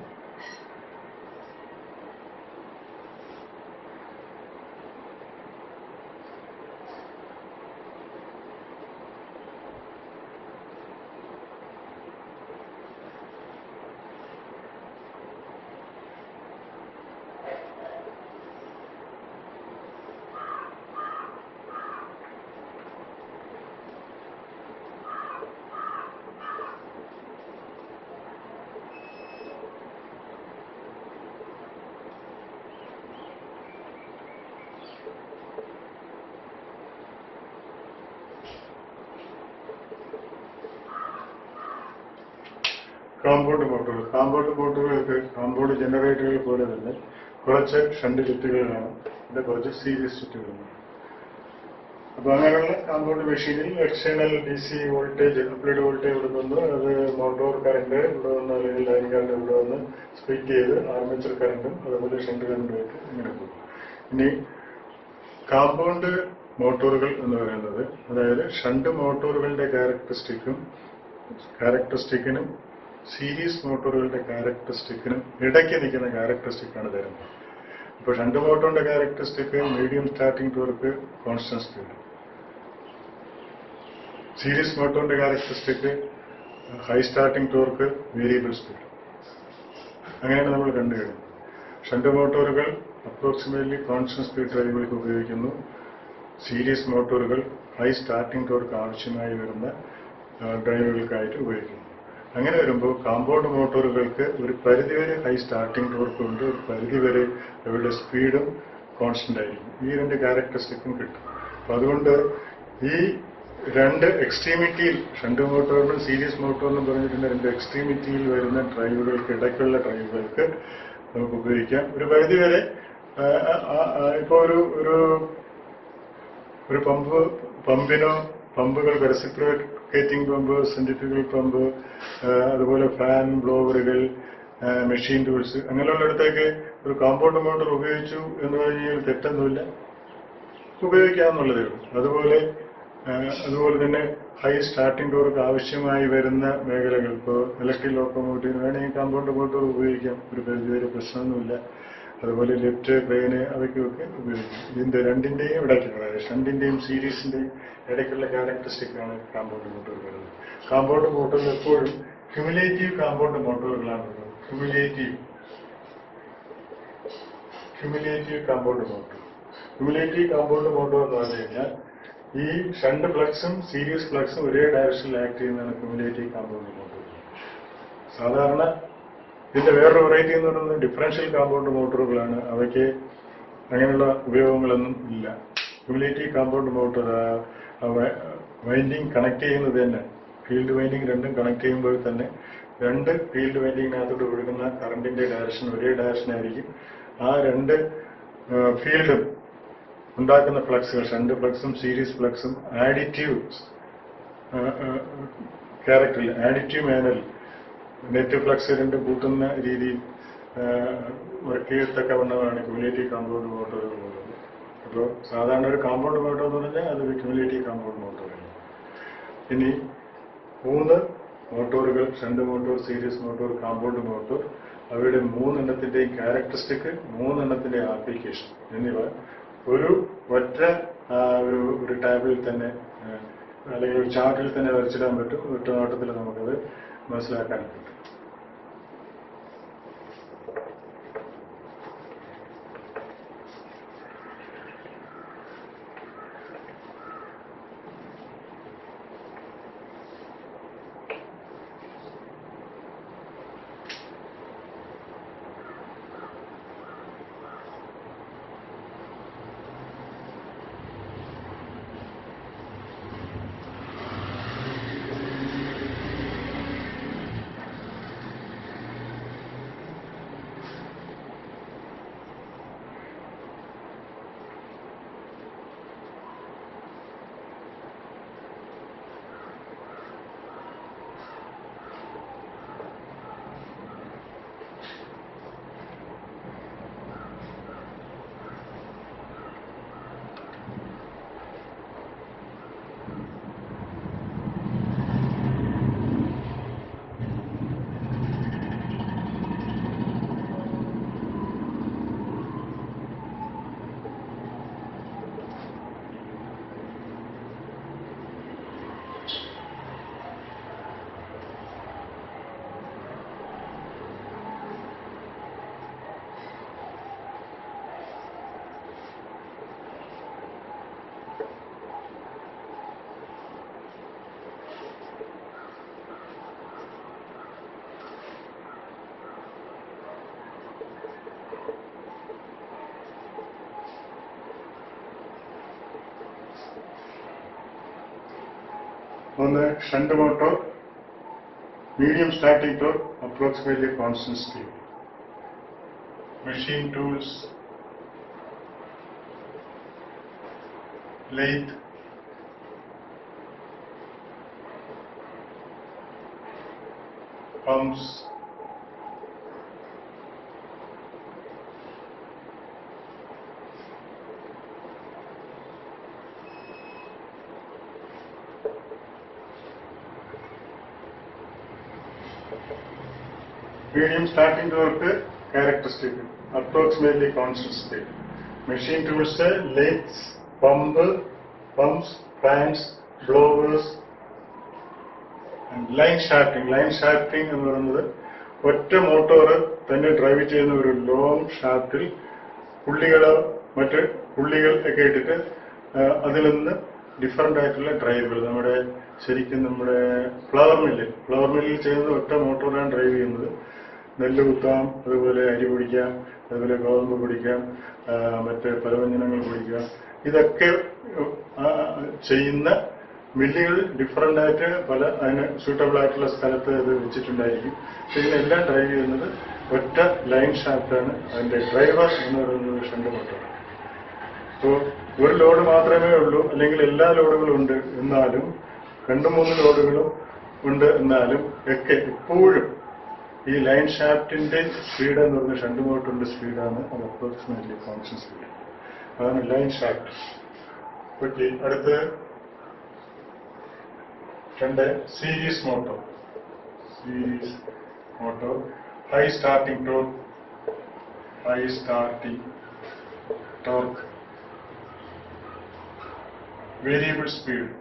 compound മോട്ടോറുകൾക്ക് കാമ്പൗണ്ട് ജനറേറ്ററുകൾ പോലെ തന്നെ കുറച്ച് ഷണ്ട് ചുറ്റുകളാണ്, പിന്നെ കുറച്ച് സീരീസ് ചുറ്റുകളാണ്. അപ്പൊ അങ്ങനെയുള്ള കാമ്പൗണ്ട് മെഷീനിൽ external DC voltage, applied voltage ഇവിടെ വന്ന് അത് മോട്ടോർ കറണ്ട് ഇവിടെ വന്ന് അല്ലെങ്കിൽ ലൈൻ കറണ്ട് ഇവിടെ വന്ന് സ്പ്ലിറ്റ് ചെയ്ത് ആർമേച്ചർ കറണ്ടും അതുപോലെ ഷണ്ട് കറണ്ടുമായിട്ട് ഇങ്ങനെ പോകും. ഇനി കാമ്പൗണ്ട് മോട്ടോറുകൾ എന്ന് പറയുന്നത്, അതായത് ഷണ്ട് മോട്ടോറുകളുടെ ക്യാരക്ടറിസ്റ്റിക്കിനും സീരീസ് മോട്ടോറുകളുടെ ക്യാരക്ടറിസ്റ്റിക്കിനും ഇടയ്ക്ക് നിൽക്കുന്ന ക്യാരക്ടറിസ്റ്റിക്കാണ് തരുന്നത്. ഇപ്പോൾ ഷണ്ട് മോട്ടോറിന്റെ characteristic medium starting torque, constant speed. Series മോട്ടോറിന്റെ characteristic high starting torque, variable speed. അങ്ങനെയാണ് നമ്മൾ കണ്ടുകഴിഞ്ഞത്. ഷണ്ട് മോട്ടോറുകൾ അപ്രോക്സിമേറ്റ്ലി കോൺസ്റ്റന്റ് സ്പീഡ് ഡ്രൈവുകൾക്ക് ഉപയോഗിക്കുന്നു. സീരീസ് മോട്ടോറുകൾ ഹൈ സ്റ്റാർട്ടിംഗ് ടോർക്ക് ആവശ്യമായി വരുന്ന ഡ്രൈവുകൾക്കായിട്ട് ഉപയോഗിക്കുന്നു. അങ്ങനെ വരുമ്പോൾ കാമ്പൗണ്ട് മോട്ടോറുകൾക്ക് ഒരു പരിധിവരെ ഹൈ സ്റ്റാർട്ടിംഗ് ടോർക്ക് ഉണ്ട്, ഒരു പരിധിവരെ അവരുടെ സ്പീഡും കോൺസ്റ്റന്റ് ആയിരിക്കും. ഈ രണ്ട് ക്യാരക്ടറിസ്റ്റിക്കും കിട്ടും. അപ്പൊ അതുകൊണ്ട് ഈ രണ്ട് എക്സ്ട്രീമിറ്റിയിൽ, ഷണ്ട് മോട്ടോറിനും സീരീസ് മോട്ടോറിനും പറഞ്ഞിട്ടുണ്ട്, രണ്ട് എക്സ്ട്രീമിറ്റിയിൽ വരുന്ന ഡ്രൈവുകൾക്ക്, ഇടയ്ക്കുള്ള ഡ്രൈവുകൾക്ക് നമുക്ക് ഉപയോഗിക്കാം. ഒരു പരിധിവരെ ഇപ്പോ ഒരു പമ്പുകൾ റെസിപ്രോക്കേറ്റിംഗ് പമ്പ്, സെൻട്രിഫ്യൂഗൽ പമ്പ്, അതുപോലെ ഫാൻ, ബ്ലോവറുകൾ, മെഷീൻ ടൂൾസ്, അങ്ങനെയുള്ളിടത്തേക്ക് ഒരു കാമ്പൗണ്ട് മോട്ടോർ ഉപയോഗിച്ചു എന്ന് പറഞ്ഞാൽ തെറ്റൊന്നുമില്ല, ഉപയോഗിക്കാവുന്നുള്ളതേ ഉള്ളൂ. അതുപോലെ തന്നെ ഹൈ സ്റ്റാർട്ടിംഗ് ടോർക്ക് ആവശ്യമായി വരുന്ന മേഖലകൾ, ഇപ്പോൾ ഇലക്ട്രിക് ലോക്കോമോട്ടീവ് വേണമെങ്കിൽ കാമ്പൗണ്ട് മോട്ടോർ ഉപയോഗിക്കാം, ഒരു പരിധിവരെ പ്രശ്നമൊന്നുമില്ല. അതുപോലെ ലിഫ്റ്റ്, ക്രെയിന്, അവയ്ക്കൊക്കെ ഉപയോഗിക്കും. ഇതിന്റെ രണ്ടിന്റെയും ഇടയ്ക്കുള്ള, അതായത് ഷണ്ടിന്റെയും സീരീസിന്റെയും ഇടയ്ക്കുള്ള ക്യാരക്ടറിസ്റ്റിക്കാണ് കാമ്പൗണ്ട് മോട്ടോർ വരുന്നത്. കാമ്പൗണ്ട് മോട്ടോറിൽ എപ്പോഴും ക്യുമുലേറ്റീവ് കാമ്പൗണ്ട് മോട്ടോറുകളാണ് ഉള്ളത്. Cumulative compound motor. Cumulative compound motor എന്ന് പറഞ്ഞു കഴിഞ്ഞാൽ ഈ ഷണ്ട് ഫ്ലക്സും സീരീസ് ഫ്ലക്സും ഒരേ ഡയറക്ഷനിൽ ആക്ട് ചെയ്യുന്നതാണ് ക്യുമുലേറ്റീവ് കമ്പൗണ്ട് മോട്ടോർ. സാധാരണ ഇതിന്റെ വേറൊരു വെറൈറ്റി എന്ന് പറയുന്നത് ഡിഫറൻഷ്യൽ കമ്പൗണ്ട് മോട്ടോറുകളാണ്. അവയ്ക്ക് അങ്ങനെയുള്ള ഉപയോഗങ്ങളൊന്നും ഇല്ല. Cumulative compound motor winding connect ചെയ്യുന്നത് തന്നെ, ഫീൽഡ് വൈൻഡിങ് രണ്ടും കണക്ട് ചെയ്യുമ്പോൾ തന്നെ രണ്ട് ഫീൽഡ് വൈൻഡിങ്ങിനകത്തോട്ട് ഒഴുകുന്ന കറണ്ടിന്റെ ഡയറക്ഷൻ ഒരേ ഡയറക്ഷൻ ആയിരിക്കും. ആ രണ്ട് ഫീൽഡും ഉണ്ടാക്കുന്ന ഫ്ലക്സുകൾ, ഷണ്ട് ഫ്ലക്സും സീരീസ് ഫ്ലക്സും ആഡിറ്റീവ് ക്യാരക്ടറിൽ, ആഡിറ്റീവ് മാനറിൽ നെറ്റ് ഫ്ലക്സ് രണ്ടും കൂട്ടുന്ന രീതിയിൽ വർക്ക് ചെയ്യത്തക്കവണ്ണമാണ് ക്യുമുലേറ്റീവ് കമ്പൗണ്ട് മോട്ടോറുകൾ ഉള്ളത്. അപ്പോൾ സാധാരണ ഒരു കാമ്പൗണ്ട് മോട്ടോർ എന്ന് പറഞ്ഞാൽ അതൊരു ക്യുമുലേറ്റീവ് കമ്പൗണ്ട് മോട്ടോറാണ്. ഇനി 3 മോട്ടോറുകൾ, shunt motor, series motor, compound motor, അവയുടെ 3 എണ്ണത്തിന്റെയും ക്യാരക്ടറിസ്റ്റിക്, 3 എണ്ണത്തിന്റെ ആപ്ലിക്കേഷൻ എന്നിവ ഒരു ഒറ്റ ഒരു ടാബിൽ തന്നെ അല്ലെങ്കിൽ ഒരു ചാർട്ടിൽ തന്നെ വരച്ചിടാൻ പറ്റും. ഒറ്റ നോട്ടത്തിൽ നമുക്കത് മനസ്സിലാക്കാൻ പറ്റും. On the shunt motor, medium starting torque, approximately constant speed. Machine tools, lathe, pumps, medium starting torque characteristic, approximately constant speed. Machine tools, lathes, pumps, fans, blowers, and line shafting. Line shafting എന്ന് പറയുന്നത് ഒറ്റ motor തന്നെ drive ചെയ്യുന്ന ഒരു long ഷാഫ്റ്റിൽ പുള്ളികളോ മറ്റ് പുള്ളികൾ ഒക്കെ ഇട്ടിട്ട് അതിൽ നിന്ന് ഡിഫറൻ്റ് ആയിട്ടുള്ള ഡ്രൈവുകൾ, നമ്മുടെ ശരിക്കും നമ്മുടെ ഫ്ലവർ മില്ലിൽ ചെയ്യുന്നത് ഒറ്റ മോട്ടോറാണ് ഡ്രൈവ് ചെയ്യുന്നത്. നെല്ല് കുത്താം, അതുപോലെ അരി പൊടിക്കാം, അതുപോലെ ഗോതമ്പ് പൊടിക്കാം, മറ്റ് പലവ്യഞ്ജനങ്ങൾ പൊടിക്കാം. ഇതൊക്കെ ചെയ്യുന്ന മില്ലുകൾ ഡിഫറൻ്റ് ആയിട്ട് പല അതിന് സൂട്ടബിൾ ആയിട്ടുള്ള സ്ഥലത്ത് ഇത് വെച്ചിട്ടുണ്ടായിരിക്കും. ഇതിനെല്ലാം ഡ്രൈവ് ചെയ്യുന്നത് ഒറ്റ ലൈൻ ഷാഫ്റ്റാണ്. അതിന്റെ ഡ്രൈവർ എന്ന് പറയുന്നത് ഷണ്ട് മോട്ടോർ. അപ്പോൾ ഒരു ലോഡ് മാത്രമേ ഉള്ളൂ, അല്ലെങ്കിൽ എല്ലാ ലോഡുകളും ഉണ്ട് എന്നാലും 2-3 ലോഡുകളും ഉണ്ട് എന്നാലും ഒക്കെ ഇപ്പോഴും ഈ ലൈൻ ഷാഫ്റ്റിന്റെ സ്പീഡ് എന്ന് പറയുന്നത് ഷണ്ട് മോട്ടോറിന്റെ സ്പീഡാണ്. അത് അപ്രോക്സിമേറ്റ്ലി കോൺസ്റ്റന്റ് സ്പീഡ്. അതാണ് ലൈൻ ഷാഫ്റ്റ്. ഓക്കെ, അടുത്ത് series motor. High starting torque, variable speed,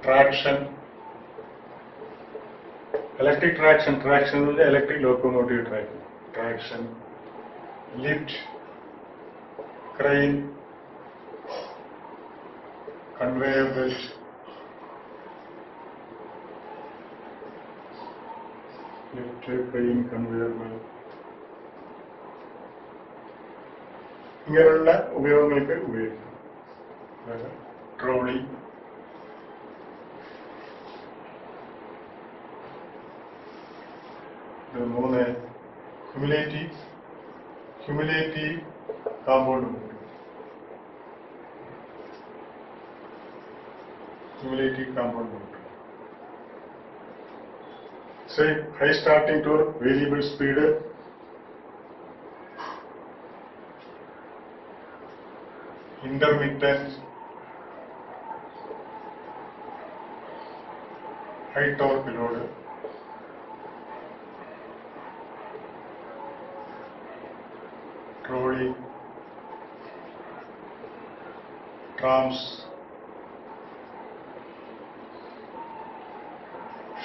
traction, Electric traction, traction is electric locomotive traction, lift, crane, conveyor belt, lift, crane, conveyor belt. ഇങ്ങനെയുള്ള ഉപയോഗങ്ങൾക്ക് ഉപയോഗിക്കും. Trolley, മൂന്ന് cumulative compound motor. Cumulative compound motor. Say high starting torque, variable speed, intermittent high torque load, trolley, trams,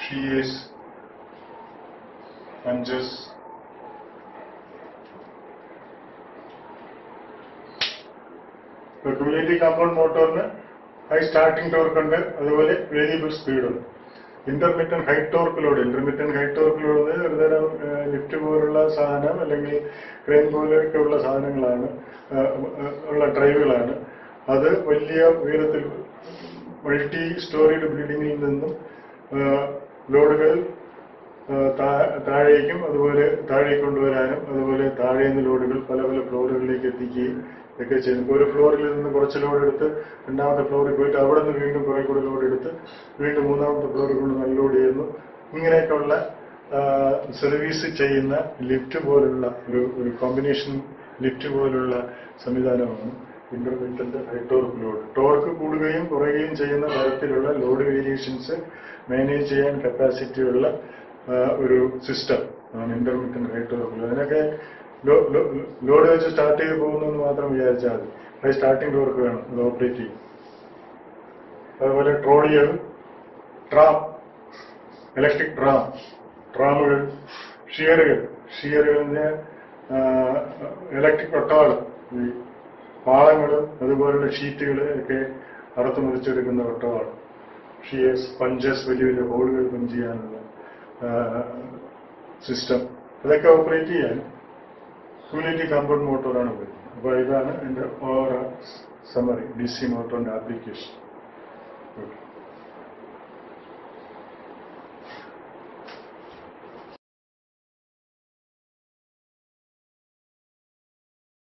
shears, punches, cumulative compound motor high starting torque ഉണ്ട്, അതുപോലെ variable speed ഉണ്ട്. Intermittent high torque load, ഒരുതരം lift പോലുള്ള സാധനം അല്ലെങ്കിൽ crane പോലെയൊക്കെ ഉള്ള സാധനങ്ങളാണ്, ഉള്ള ഡ്രൈവുകളാണ്. അത് വലിയ ഉയരത്തിൽ മൾട്ടി സ്റ്റോറിഡ് ബിൽഡിങ്ങിൽ നിന്നും ലോഡുകൾ താഴേക്കും അതുപോലെ താഴേക്ക് കൊണ്ടുവരാനും അതുപോലെ താഴെ നിന്ന് ലോഡുകൾ പല പല ഫ്ലോറുകളിലേക്ക് എത്തിക്കുകയും ഒക്കെ ചെയ്യുന്നു. ഒരു ഫ്ലോറിൽ നിന്ന് കുറച്ച് ലോഡ് എടുത്ത് രണ്ടാമത്തെ ഫ്ലോറിൽ പോയിട്ട് അവിടെ നിന്ന് വീണ്ടും കുറെ കൂടെ ലോഡ് എടുത്ത് വീണ്ടും മൂന്നാമത്തെ ഫ്ലോറിൽ കൊണ്ട് നല്ല ലോഡ് ചെയ്യുന്നു. ഇങ്ങനെയൊക്കെയുള്ള സർവീസ് ചെയ്യുന്ന ലിഫ്റ്റ് പോലുള്ള ഒരു കോമ്പിനേഷൻ ലിഫ്റ്റ് പോലുള്ള സംവിധാനമാണ് intermittent high torque load. Torque കൂടുകയും കുറയുകയും ചെയ്യുന്ന തരത്തിലുള്ള ലോഡ് വേരിയേഷൻസ് മാനേജ് ചെയ്യാൻ കപ്പാസിറ്റിയുള്ള ഒരു സിസ്റ്റം ആണ് ഇന്റർമിറ്റന്റ് ഹൈ ടോർക്ക് ലോഡ്. അതിനൊക്കെ ലോഡ് വെച്ച് സ്റ്റാർട്ട് ചെയ്ത് പോകുന്നു എന്ന് മാത്രം വിചാരിച്ചാൽ മതി. അത് സ്റ്റാർട്ടിംഗ് ടോർക്ക് വേണം അത് ഓപ്പറേറ്റ് ചെയ്യും. അതുപോലെ ട്രോളികൾ, ട്രാം, ഇലക്ട്രിക് ട്രാമുകൾ, ഷിയറുകളിന്റെ ഇലക്ട്രിക് ഒട്ടവാൾ, ഈ പാളങ്ങളും അതുപോലുള്ള ഷീറ്റുകൾ ഒക്കെ അറുത്ത് മുറിച്ചെടുക്കുന്ന ഒട്ടവാൾ, ഷിയേഴ്സ്, പഞ്ചസ്, വലിയ വലിയ ഹോളുകൾ പഞ്ച് ചെയ്യാനുള്ള സിസ്റ്റം, അതൊക്കെ ഓപ്പറേറ്റ് ചെയ്യാൻ cumulative compound മോട്ടോറാണ് ഉപയോഗിക്കുന്നത്. അപ്പോൾ ഇതാണ് എൻ്റെ ഓവർ സമ്മറി DC മോട്ടോറിന്റെ ആപ്ലിക്കേഷൻ. ഓക്കെ.